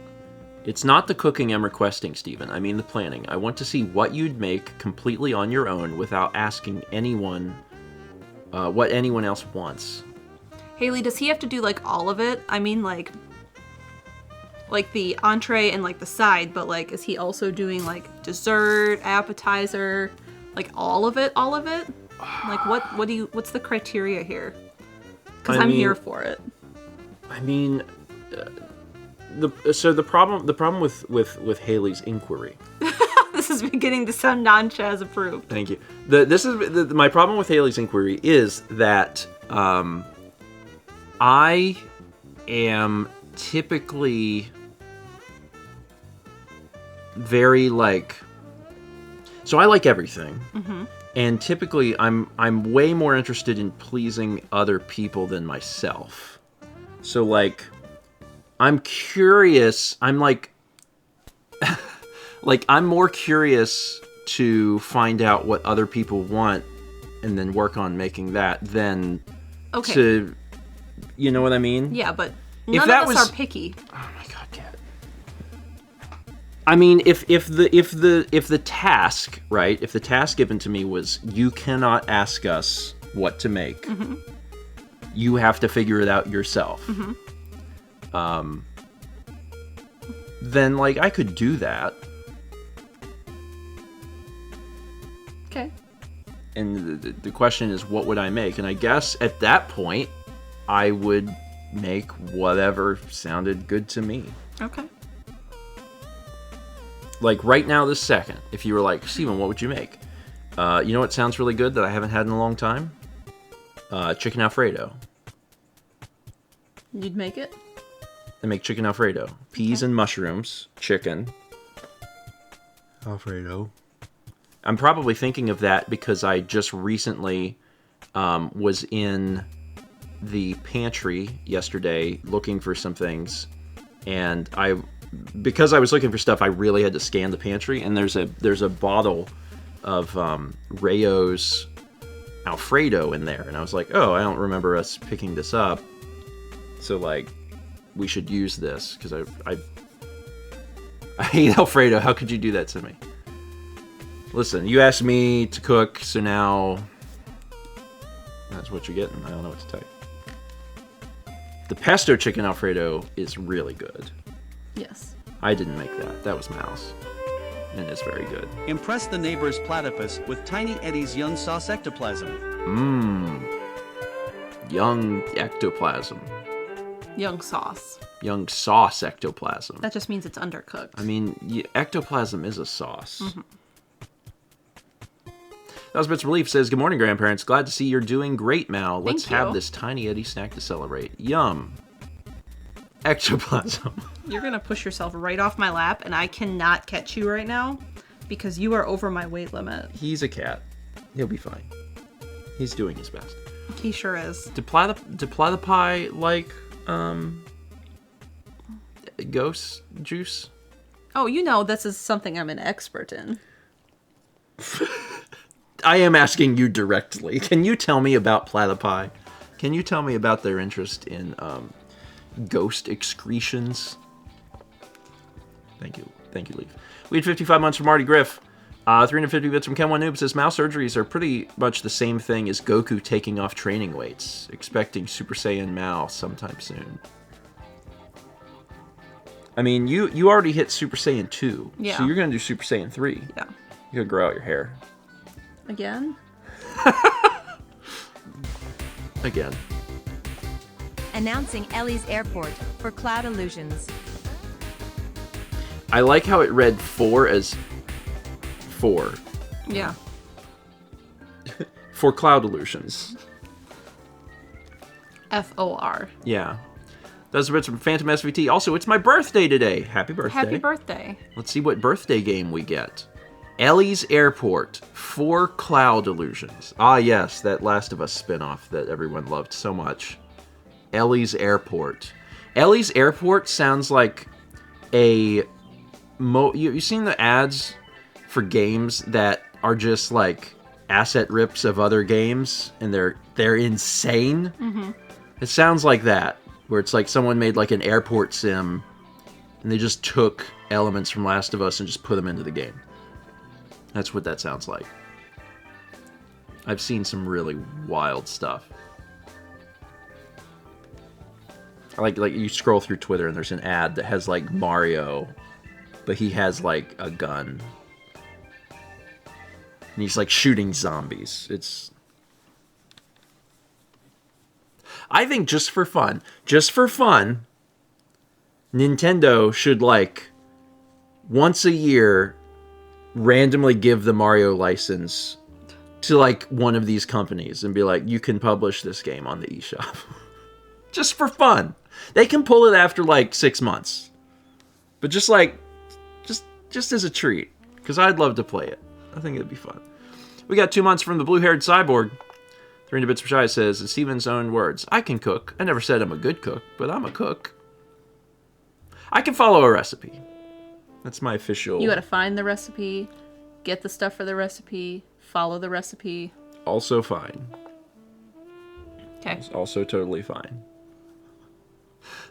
It's not the cooking I'm requesting, Stephen. I mean the planning. I want to see what you'd make completely on your own without asking anyone what anyone else wants. Haley, does he have to do like all of it? I mean like the entree and like the side, but like is he also doing like dessert, appetizer, like all of it? Like what's the criteria here? Because I'm here for it. I mean, the problem with Haley's inquiry. This is beginning to sound non-Chaz approved. Thank you. My problem with Haley's inquiry is that I am typically very so I like everything, and typically I'm way more interested in pleasing other people than myself. So like, I'm curious. I'm like I'm more curious to find out what other people want and then work on making that than to, you know what I mean? Yeah, but none of us are picky. Oh my god, Kat. I mean, if the task, right? If the task given to me was you cannot ask us what to make, you have to figure it out yourself. Then like I could do that. Okay. And the question is, what would I make? And I guess at that point, I would make whatever sounded good to me. Okay. Like right now, this second, if you were like, Steven, what would you make? You know what sounds really good that I haven't had in a long time? Chicken Alfredo. You'd make it? I make chicken Alfredo. Peas and mushrooms, chicken. Alfredo. I'm probably thinking of that because I just recently was in the pantry yesterday looking for some things, and because I was looking for stuff, I really had to scan the pantry, and there's a bottle of Rayo's Alfredo in there, and I was like, oh, I don't remember us picking this up, so like we should use this because I hate Alfredo. How could you do that to me? Listen, you asked me to cook, so now that's what you're getting. I don't know what to tell you. The pesto chicken Alfredo is really good. Yes. I didn't make that. That was Mouse. And it's very good. Impress the neighbor's platypus with Tiny Eddie's young sauce ectoplasm. Young ectoplasm. Young sauce. Young sauce ectoplasm. That just means it's undercooked. I mean, ectoplasm is a sauce. That was Bits of Relief says, good morning, grandparents. Glad to see you're doing great, Mal. Let's Thank you. have this tiny Eddie snack to celebrate. Yum. Ectoplasm. You're gonna push yourself right off my lap, and I cannot catch you right now because you are over my weight limit. He's a cat. He'll be fine. He's doing his best. He sure is. Do platypi like ghost juice? Oh, you know this is something I'm an expert in. I am asking you directly. Can you tell me about platypi? Can you tell me about their interest in ghost excretions? Thank you. Thank you, Leaf. We had 55 months from Marty Griff. 350 bits from Ken1 Noob says, mouse surgeries are pretty much the same thing as Goku taking off training weights. Expecting Super Saiyan Mao sometime soon. I mean, you already hit Super Saiyan 2. Yeah. So you're going to do Super Saiyan 3. Yeah. You're going to grow out your hair. Again? Again. Announcing Ellie's Airport for Cloud Illusions. I like how it read 4 as 4. Yeah. For Cloud Illusions. FOR. Yeah. That's a bit from Phantom SVT. Also, it's my birthday today. Happy birthday. Happy birthday. Let's see what birthday game we get. Ellie's Airport for Cloud Illusions. Ah, yes, that Last of Us spinoff that everyone loved so much. Ellie's Airport. Ellie's Airport sounds like a... You've seen the ads for games that are just like asset rips of other games, and they're insane? Mm-hmm. It sounds like that, where it's like someone made like an airport sim, and they just took elements from Last of Us and just put them into the game. That's what that sounds like. I've seen some really wild stuff. Like you scroll through Twitter and there's an ad that has like Mario, but he has like a gun. And he's like shooting zombies. I think just for fun, Nintendo should like once a year randomly give the Mario license to like one of these companies and be like, you can publish this game on the eShop. Just for fun. They can pull it after like 6 months. But just like, just as a treat. Because I'd love to play it. I think it'd be fun. We got 2 months from the blue-haired cyborg. 300 Bits for Shy says, in Steven's own words, I can cook. I never said I'm a good cook, but I'm a cook. I can follow a recipe. That's my official... You gotta find the recipe, get the stuff for the recipe, follow the recipe. Also fine. Okay. Also totally fine.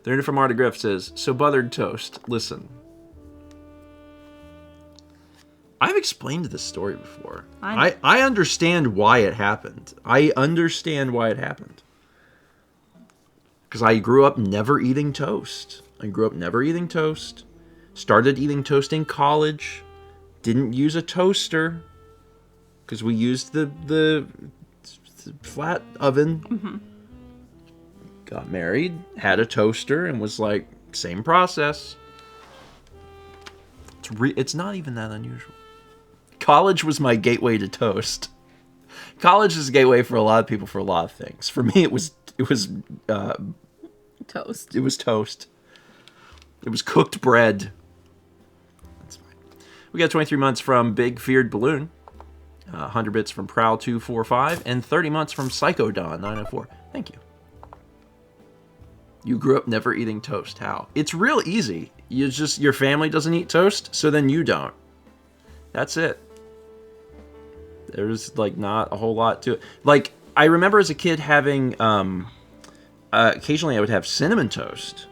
300 from Marty Griff says, so Buthered Toast, listen. I've explained this story before. I understand why it happened. Because I grew up never eating toast. Started eating toast in college. Didn't use a toaster. Because we used the flat oven. Mm-hmm. Got married, had a toaster, and was like, same process. It's not even that unusual. College was my gateway to toast. College is a gateway for a lot of people for a lot of things. For me, it was toast. It was toast. It was cooked bread. That's fine. We got 23 months from Big Feared Balloon, 100 bits from Prowl245, and 30 months from Psychodon 904. Thank you. You grew up never eating toast. How? It's real easy. Your family doesn't eat toast, so then you don't. That's it. There's like not a whole lot to it. Like I remember as a kid having occasionally I would have cinnamon toast.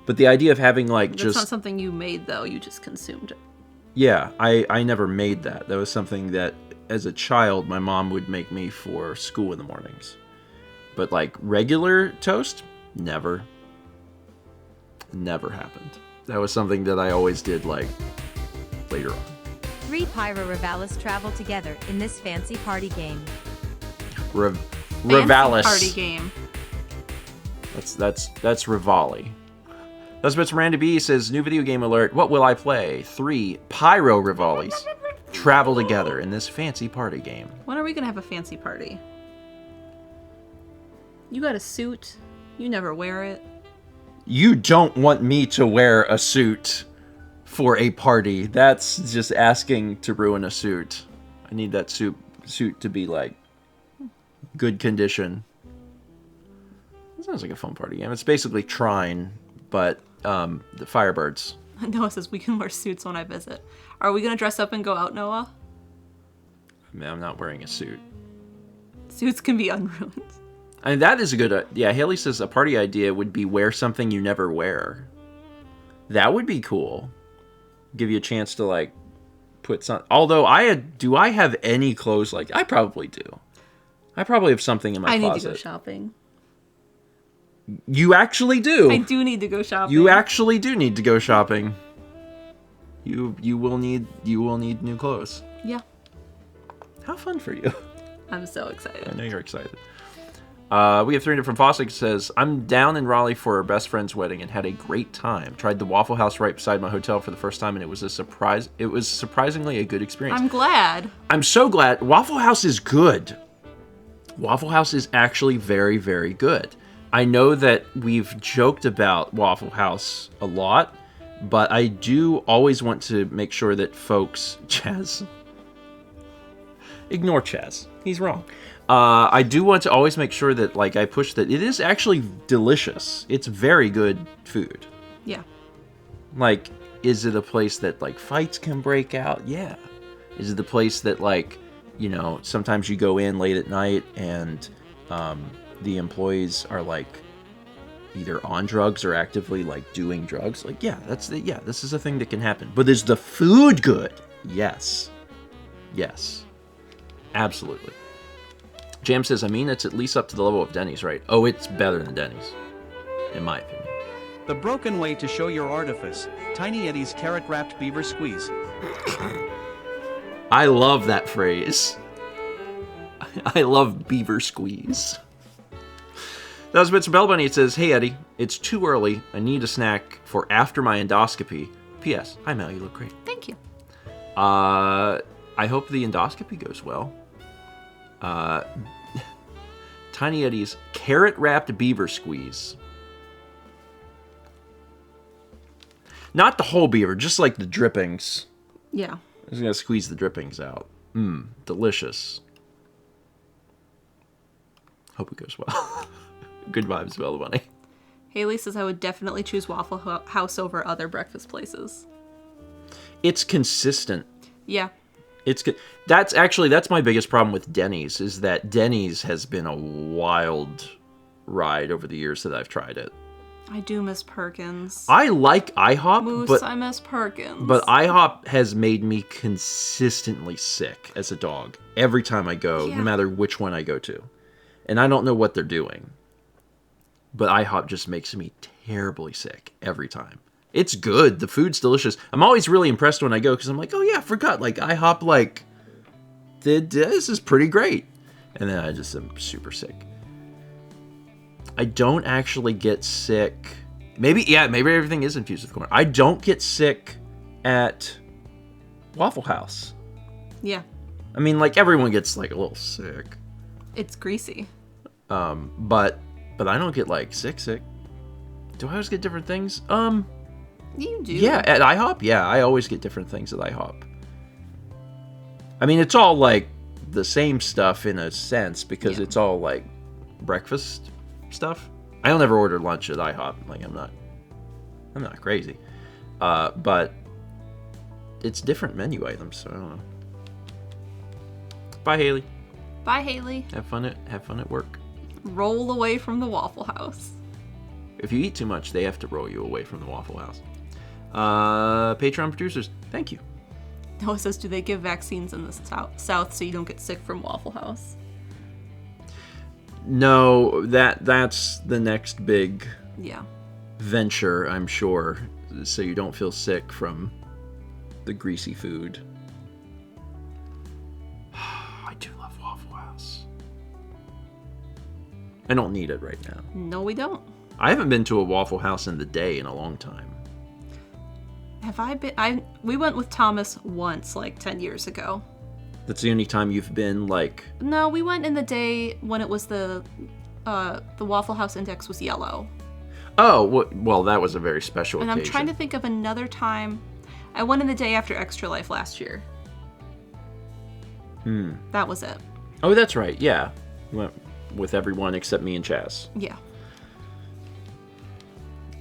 But the idea of having like That's not something you made though, you just consumed it. Yeah, I never made that. That was something that as a child my mom would make me for school in the mornings. But like regular toast, never happened. That was something that I always did like later on. 3 Pyro Rivalis travel together in this fancy party game. Rivalis. Party game. That's Rivali. That's bits from Randy B says, new video game alert. What will I play? 3 Pyro Rivalis. travel together in this fancy party game. When are we gonna have a fancy party? You got a suit. You never wear it. You don't want me to wear a suit for a party. That's just asking to ruin a suit. I need that suit to be like good condition. That sounds like a fun party game. It's basically Trine, but the Firebirds. Noah says we can wear suits when I visit. Are we gonna dress up and go out, Noah? I mean, I'm not wearing a suit. Suits can be unruined. I mean, that is a good... yeah, Haley says a party idea would be wear something you never wear. That would be cool. Give you a chance to, like, put some... Although, do I have any clothes like... I probably do. I probably have something in my closet. I need to go shopping. You actually do. I do need to go shopping. You actually do need to go shopping. You will need new clothes. Yeah. How fun for you. I'm so excited. I know you're excited. We have 300 from Fossil. Says, I'm down in Raleigh for our best friend's wedding and had a great time. Tried the Waffle House right beside my hotel for the first time, and it was a surprise. It was surprisingly a good experience. I'm glad. I'm so glad. Waffle House is good. Waffle House is actually very, very good. I know that we've joked about Waffle House a lot, but I do always want to make sure that folks... Chaz. Ignore Chaz. He's wrong. I do want to always make sure that, like, I push that it is actually delicious. It's very good food. Yeah. Like, is it a place that, like, fights can break out? Yeah. Is it the place that, like, you know, sometimes you go in late at night and the employees are, like, either on drugs or actively, like, doing drugs? Like, yeah, this is a thing that can happen. But is the food good? Yes. Yes. Absolutely. Jam says, I mean, it's at least up to the level of Denny's, right? Oh, it's better than Denny's, in my opinion. The broken way to show your artifice. Tiny Eddie's carrot-wrapped beaver squeeze. I love that phrase. I love beaver squeeze. That was Bits of Bell Bunny. It says, hey, Eddie, it's too early. I need a snack for after my endoscopy. P.S. Hi, Mel, you look great. Thank you. I hope the endoscopy goes well. Tiny Eddie's carrot-wrapped beaver squeeze. Not the whole beaver, just like the drippings. Yeah. I'm just gonna squeeze the drippings out. Delicious. Hope it goes well. Good vibes, Bella Bunny. Haley says I would definitely choose Waffle House over other breakfast places. It's consistent. Yeah. It's good. That's my biggest problem with Denny's, is that Denny's has been a wild ride over the years that I've tried it. I do miss Perkins. I like IHOP, Moose, I miss Perkins. but IHOP has made me consistently sick as a dog every time I go, no matter which one I go to. And I don't know what they're doing, but IHOP just makes me terribly sick every time. It's good. The food's delicious. I'm always really impressed when I go because I'm like, oh yeah, I forgot. Like IHOP, like, this is pretty great. And then I just am super sick. I don't actually get sick. Maybe everything is infused with corn. I don't get sick at Waffle House. Yeah. I mean, like, everyone gets, like, a little sick. It's greasy. But I don't get, like, sick. Do I always get different things? You do. Yeah, at IHOP? Yeah, I always get different things at IHOP. I mean, it's all, like, the same stuff in a sense, because it's all, like, breakfast stuff. I don't ever order lunch at IHOP. Like, I'm not crazy. But it's different menu items, so I don't know. Bye, Haley. Bye, Haley. Have fun at work. Roll away from the Waffle House. If you eat too much, they have to roll you away from the Waffle House. Patreon producers, thank you. Noah says, do they give vaccines in the South so you don't get sick from Waffle House? No, that's the next big venture, I'm sure, so you don't feel sick from the greasy food. I do love Waffle House. I don't need it right now. No, we don't. I haven't been to a Waffle House in the day in a long time. Have I been? We went with Thomas once, like 10 years ago. That's the only time you've been like. No, we went in the day when it was the Waffle House index was yellow. Oh, well, that was a very special And occasion. I'm trying to think of another time. I went in the day after Extra Life last year. That was it. Oh, that's right. Yeah, went with everyone except me and Chaz. Yeah.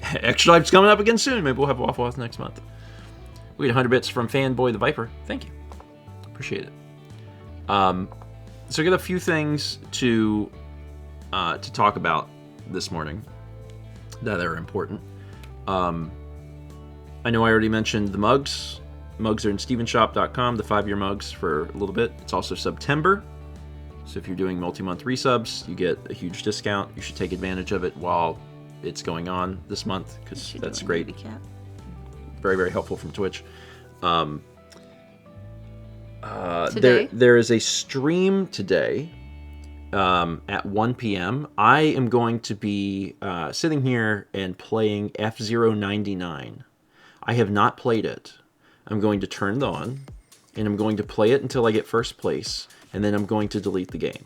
Extra Life's coming up again soon. Maybe we'll have Waffle House next month. We get 100 bits from Fanboy the Viper. Thank you. Appreciate it. So I got a few things to talk about this morning that are important. I know I already mentioned the mugs. Mugs are in StephenShop.com, the 5-year mugs for a little bit. It's also September. So if you're doing multi-month resubs, you get a huge discount. You should take advantage of it while it's going on this month, because that's great. Baby cat. Very, very helpful from Twitch. Today? There is a stream today at 1 p.m. I am going to be sitting here and playing F-Zero 99. I have not played it. I'm going to turn it on, and I'm going to play it until I get first place, and then I'm going to delete the game.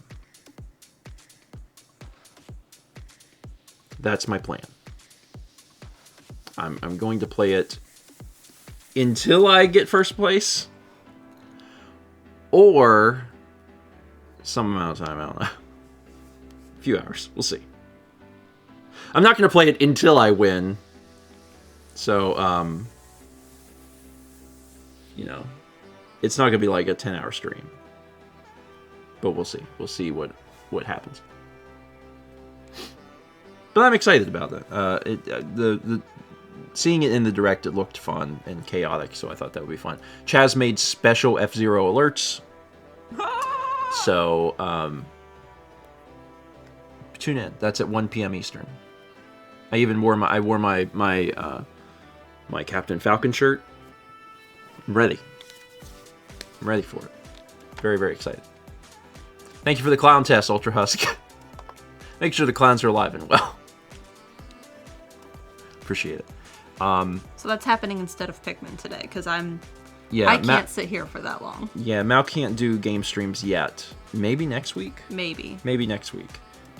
That's my plan. I'm going to play it until I get first place, or some amount of time, I don't know. A few hours, we'll see. I'm not going to play it until I win, so, you know, it's not going to be like a 10-hour stream, but we'll see. We'll see what happens. But I'm excited about that. The seeing it in the direct, it looked fun and chaotic, so I thought that would be fun. Chaz made special F-Zero alerts, so tune in. That's at 1 p.m. Eastern. I even wore my Captain Falcon shirt. I'm ready. I'm ready for it. Very, very excited. Thank you for the clown test, Ultra Husk. Make sure the clowns are alive and well. Appreciate it. So that's happening instead of Pikmin today, because I Yeah, can't sit here for that long. Yeah, Mal can't do game streams yet. Maybe next week? Maybe next week.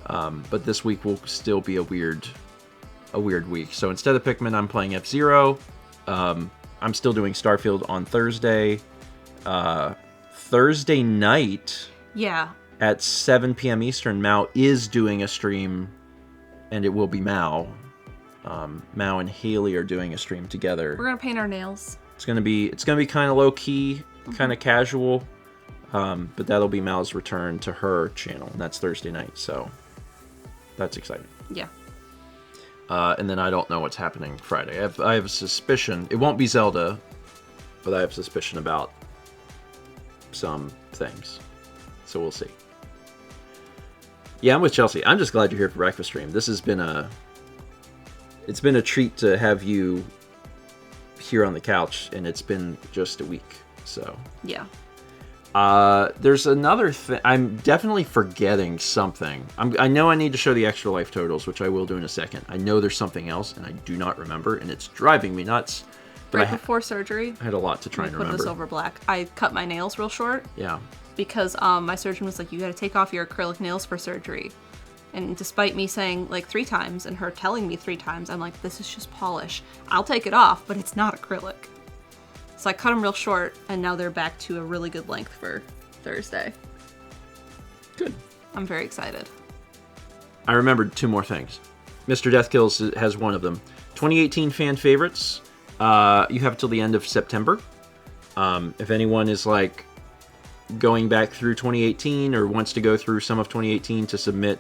But this week will still be a weird week. So instead of Pikmin, I'm playing F-Zero. I'm still doing Starfield on Thursday. Thursday night. Yeah. At 7 p.m. Eastern, Mao is doing a stream, and it will be Mao. Mao and Haley are doing a stream together. We're gonna paint our nails. It's gonna be kind of low key, kind of casual, but that'll be Mao's return to her channel, and that's Thursday night. So that's exciting. Yeah. And then I don't know what's happening Friday. I have a suspicion it won't be Zelda, but I have suspicion about some things. So we'll see. Yeah, I'm with Chelsea. I'm just glad you're here for breakfast stream. This has been it's been a treat to have you here on the couch, and it's been just a week. So yeah. There's another thing. I'm definitely forgetting something. I know I need to show the Extra Life totals, which I will do in a second. I know there's something else, and I do not remember, and it's driving me nuts. But Right before surgery, I had a lot to try and remember. Put this over black. I cut my nails real short. Yeah. Because my surgeon was like, you got to take off your acrylic nails for surgery. And despite me saying like 3 times and her telling me 3 times, I'm like, this is just polish. I'll take it off, but it's not acrylic. So I cut them real short, and now they're back to a really good length for Thursday. Good. I'm very excited. I remembered 2 more things. Mr. Deathkills has one of them. 2018 fan favorites. You have till the end of September. If anyone is like going back through 2018 or wants to go through some of 2018 to submit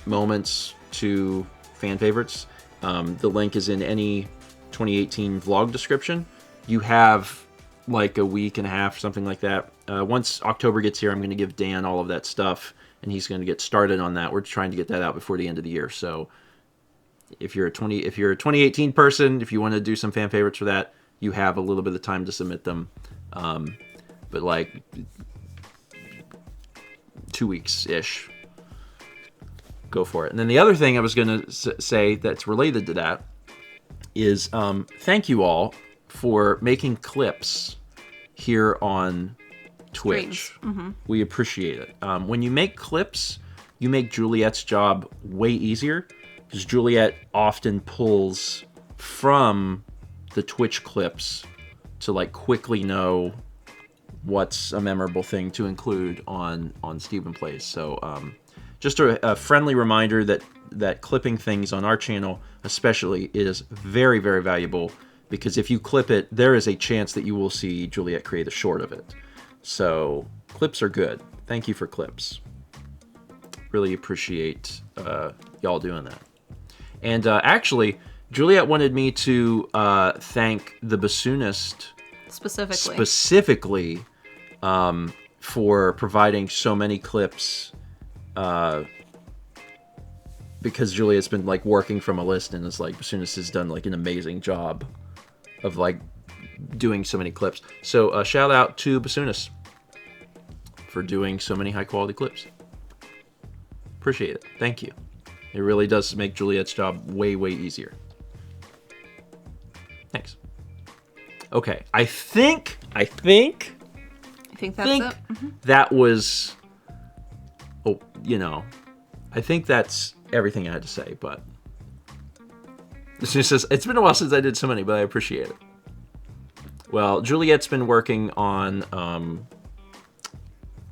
moments to fan favorites, the link is in any 2018 vlog description. You have like a week and a half, something like that. Once October gets here, I'm going to give Dan all of that stuff, and he's going to get started on that. We're trying to get that out before the end of the year. So if you're a 2018 person, if you want to do some fan favorites for that, you have a little bit of time to submit them. But like 2 weeks-ish. Go for it. And then the other thing I was going to say that's related to that is thank you all for making clips here on Twitch. We appreciate it. When you make clips, you make Juliet's job way easier, because Juliet often pulls from the Twitch clips to like quickly know what's a memorable thing to include on Stephen Plays. So just a friendly reminder that clipping things on our channel especially is very, very valuable, because if you clip it, there is a chance that you will see Juliet create a short of it. So clips are good. Thank you for clips. Really appreciate y'all doing that. And actually, Juliet wanted me to thank the bassoonist specifically for providing so many clips, because Juliet's been like working from a list, and is like, bassoonist has done like an amazing job of like doing so many clips. So shout out to bassoonist for doing so many high quality clips. Appreciate it. Thank you. It really does make Juliet's job way, way easier. Thanks. Okay, I think that's it. That was, I think that's everything I had to say, but it's just, it's been a while since I did so many, but I appreciate it. Well, Juliet's been working on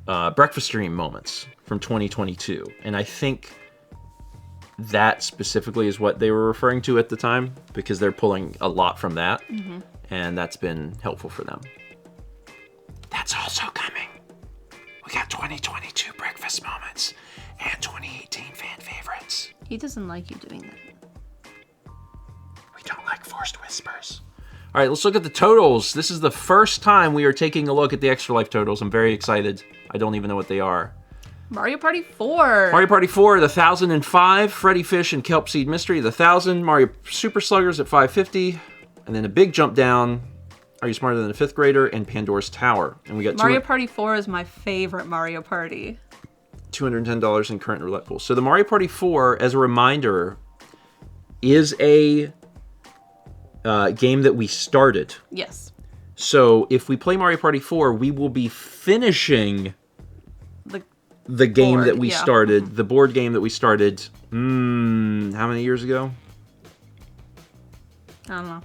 breakfast stream moments from 2022, and I think that specifically is what they were referring to at the time, because they're pulling a lot from that, and that's been helpful for them. That's also coming. We got 2022 breakfast moments and 2018 fan favorites. He doesn't like you doing that. We don't like forced whispers. All right, let's look at the totals. This is the first time we are taking a look at the Extra Life totals. I'm very excited. I don't even know what they are. Mario Party 4. Mario Party 4, the 1005, Freddy Fish and Kelp Seed Mystery, the 1000, Mario Super Sluggers at 550, and then a big jump down, Are You Smarter Than a Fifth Grader, and Pandora's Tower. And we got Mario Party 4 is my favorite Mario Party. $210 in current roulette pool. So the Mario Party 4, as a reminder, is a game that we started. Yes. So if we play Mario Party 4, we will be finishing the game board, that we started, the board game that we started, how many years ago? I don't know.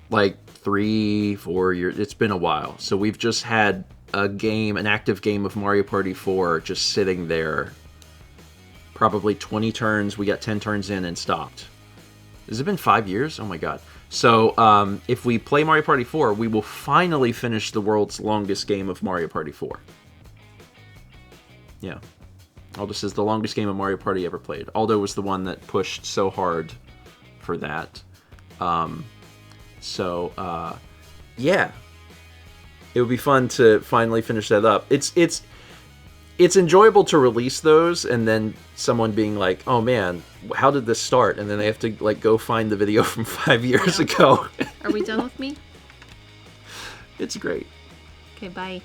Like 3-4 years. It's been a while. So we've just had a game, an active game of Mario Party 4 just sitting there. Probably 20 turns. We got 10 turns in and stopped. Has it been 5 years? Oh my god. So if we play Mario Party 4, we will finally finish the world's longest game of Mario Party 4. Yeah. Aldous says the longest game of Mario Party ever played. Aldo was the one that pushed so hard for that. Yeah. It would be fun to finally finish that up. It's enjoyable to release those and then someone being like, oh man, how did this start? And then they have to like go find the video from 5 years ago. Are we done with me? It's great. Okay, bye.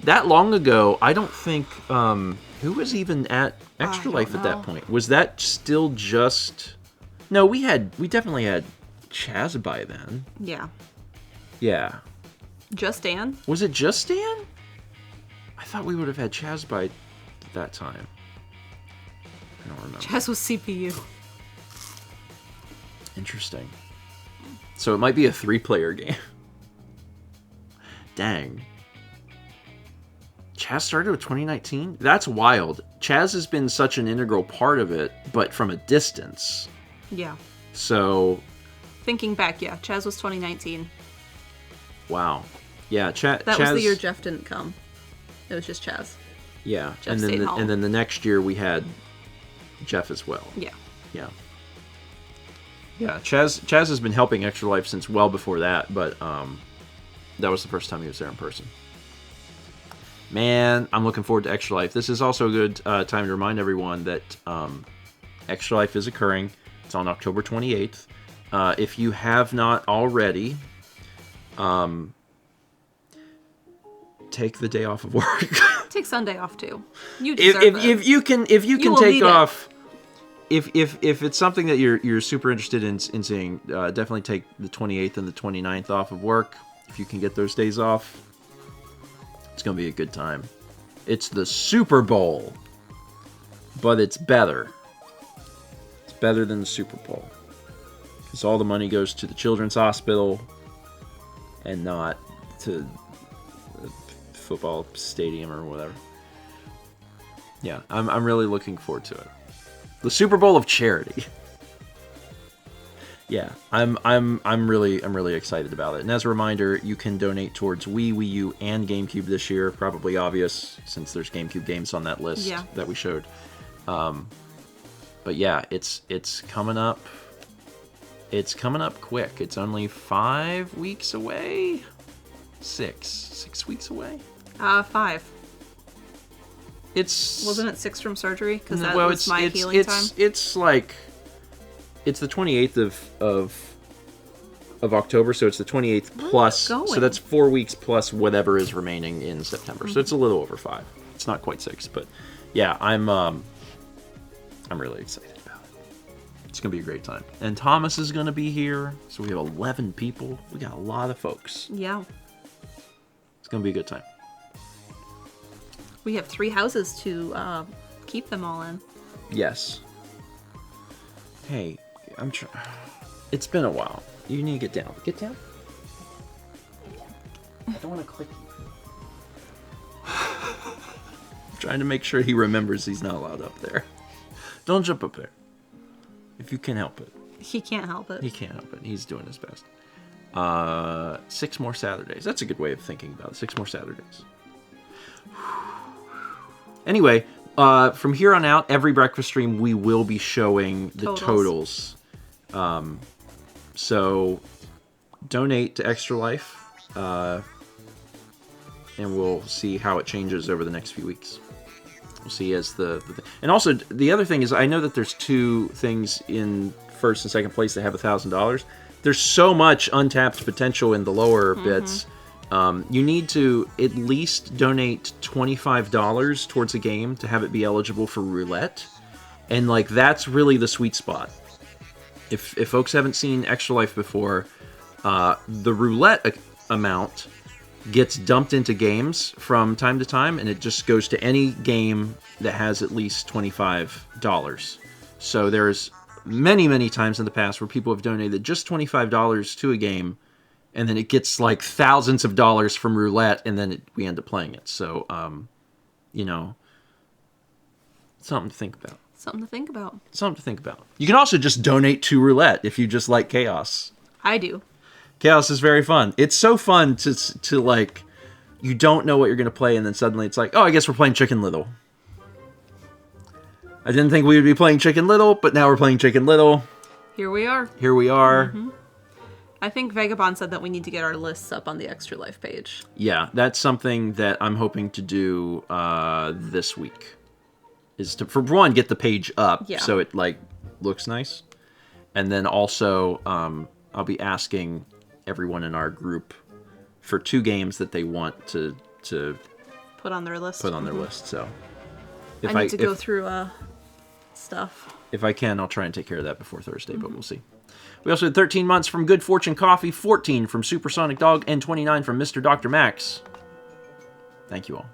That long ago, I don't think, who was even at Extra Life at that point? Was that still just... No, we definitely had Chaz by then. Yeah. Yeah. Just Dan? Was it just Dan? I thought we would have had Chaz by that time. I don't remember. Chaz was CPU. Interesting. So it might be a 3-player game. Dang. Chaz started with 2019? That's wild. Chaz has been such an integral part of it, but from a distance. Yeah. So... Thinking back, yeah. Chaz was 2019. Wow. Yeah, Chaz... That was the year Jeff didn't come. It was just Chaz. Yeah, Jeff stayed home. And then the next year we had Jeff as well. Yeah. Yeah. Yeah, Chaz has been helping Extra Life since well before that, but that was the first time he was there in person. Man, I'm looking forward to Extra Life. This is also a good time to remind everyone that Extra Life is occurring. It's on October 28th. If you have not already, take the day off of work. Take Sunday off too. You deserve it. If you can take off. If it's something that you're super interested in seeing, definitely take the 28th and the 29th off of work. If you can get those days off, it's going to be a good time. It's the Super Bowl, but it's better. It's better than the Super Bowl. Because all the money goes to the Children's Hospital and not to the football stadium or whatever. Yeah, I'm really looking forward to it. The Super Bowl of charity. Yeah, I'm really excited about it. And as a reminder, you can donate towards Wii, Wii U, and GameCube this year. Probably obvious since there's GameCube games on that list that we showed. But yeah, it's coming up. It's coming up quick. It's only 5 weeks away. 6 weeks away. 5. Wasn't it 6 from surgery? Because that was my healing time. It's like it's the 28th of October, so it's the 28th plus. So that's 4 weeks plus whatever is remaining in September. So it's a little over 5. It's not quite 6, but yeah, I'm really excited about it. It's gonna be a great time, and Thomas is gonna be here. So we have 11 people. We got a lot of folks. Yeah. It's gonna be a good time. We have 3 houses to keep them all in. Yes. Hey, it's been a while. You need to get down. Get down. I don't want to click you. I'm trying to make sure he remembers he's not allowed up there. Don't jump up there. If you can help it. He can't help it. He can't help it. He's doing his best. 6 more Saturdays. That's a good way of thinking about it. 6 more Saturdays. Anyway, from here on out, every breakfast stream we will be showing the totals. So donate to Extra Life, and we'll see how it changes over the next few weeks. We'll see as and also the other thing is I know that there's 2 things in first and second place that have $1,000. There's so much untapped potential in the lower bits. You need to at least donate $25 towards a game to have it be eligible for roulette. And like that's really the sweet spot. If folks haven't seen Extra Life before, the roulette amount gets dumped into games from time to time, and it just goes to any game that has at least $25. So there's many times in the past where people have donated just $25 to a game, and then it gets like thousands of dollars from roulette, and then we end up playing it. So, something to think about. Something to think about. Something to think about. You can also just donate to roulette if you just like chaos. I do. Chaos is very fun. It's so fun to like, you don't know what you're going to play, and then suddenly it's like, oh, I guess we're playing Chicken Little. I didn't think we would be playing Chicken Little, but now we're playing Chicken Little. Here we are. Here we are. Mm-hmm. I think Vagabond said that we need to get our lists up on the Extra Life page. Yeah, that's something that I'm hoping to do this week. Is to, for one, get the page up so it like looks nice. And then also I'll be asking everyone in our group for 2 games that they want to put on their list. Put on their list. So I need to go through stuff. If I can, I'll try and take care of that before Thursday, but we'll see. We also had 13 months from Good Fortune Coffee, 14 from Supersonic Dog, and 29 from Mr. Dr. Max. Thank you all.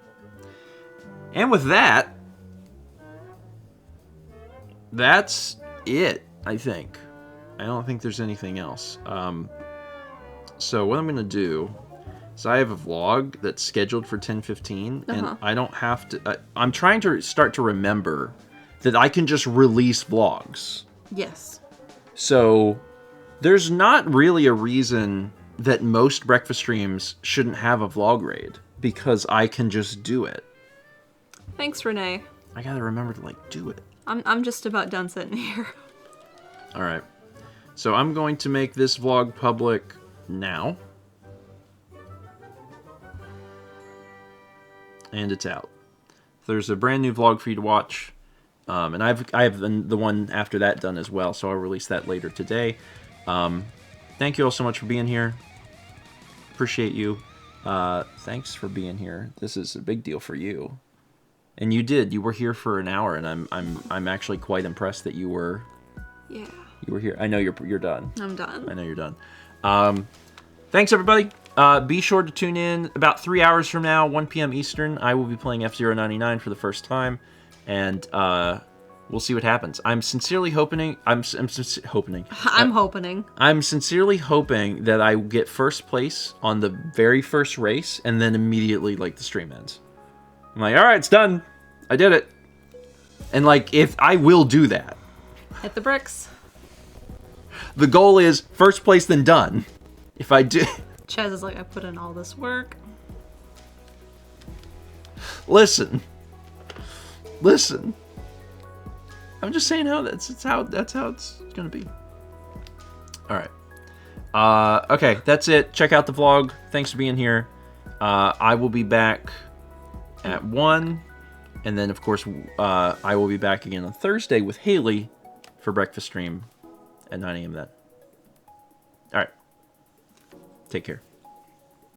And with that, that's it, I think. I don't think there's anything else. So what I'm going to do is I have a vlog that's scheduled for 10:15, and I don't have to... I'm trying to start to remember that I can just release vlogs. Yes. So there's not really a reason that most breakfast streams shouldn't have a vlog raid, because I can just do it. Thanks, Renee. I gotta remember to do it. I'm just about done sitting here. All right. So I'm going to make this vlog public now. And it's out. There's a brand new vlog for you to watch. And I have the one after that done as well, so I'll release that later today. Thank you all so much for being here. Appreciate you. Thanks for being here. This is a big deal for you. And you did. You were here for an hour, and I'm actually quite impressed that you were. Yeah. You were here. I know you're done. I'm done. I know you're done. Thanks everybody. Be sure to tune in about 3 hours from now, 1 p.m. Eastern. I will be playing F-099 for the first time, and we'll see what happens. I'm sincerely hoping. I'm sincerely hoping that I get first place on the very first race, and then immediately like the stream ends. I'm like, all right, it's done. I did it. And like, if I will do that. Hit the bricks. The goal is first place, then done. If I do. Chaz is like, I put in all this work. Listen. I'm just saying how that's how it's gonna be. All right. Okay, that's it. Check out the vlog. Thanks for being here. I will be back at 1, and then of course I will be back again on Thursday with Haley for breakfast stream at 9 a.m. then. All right. Take care.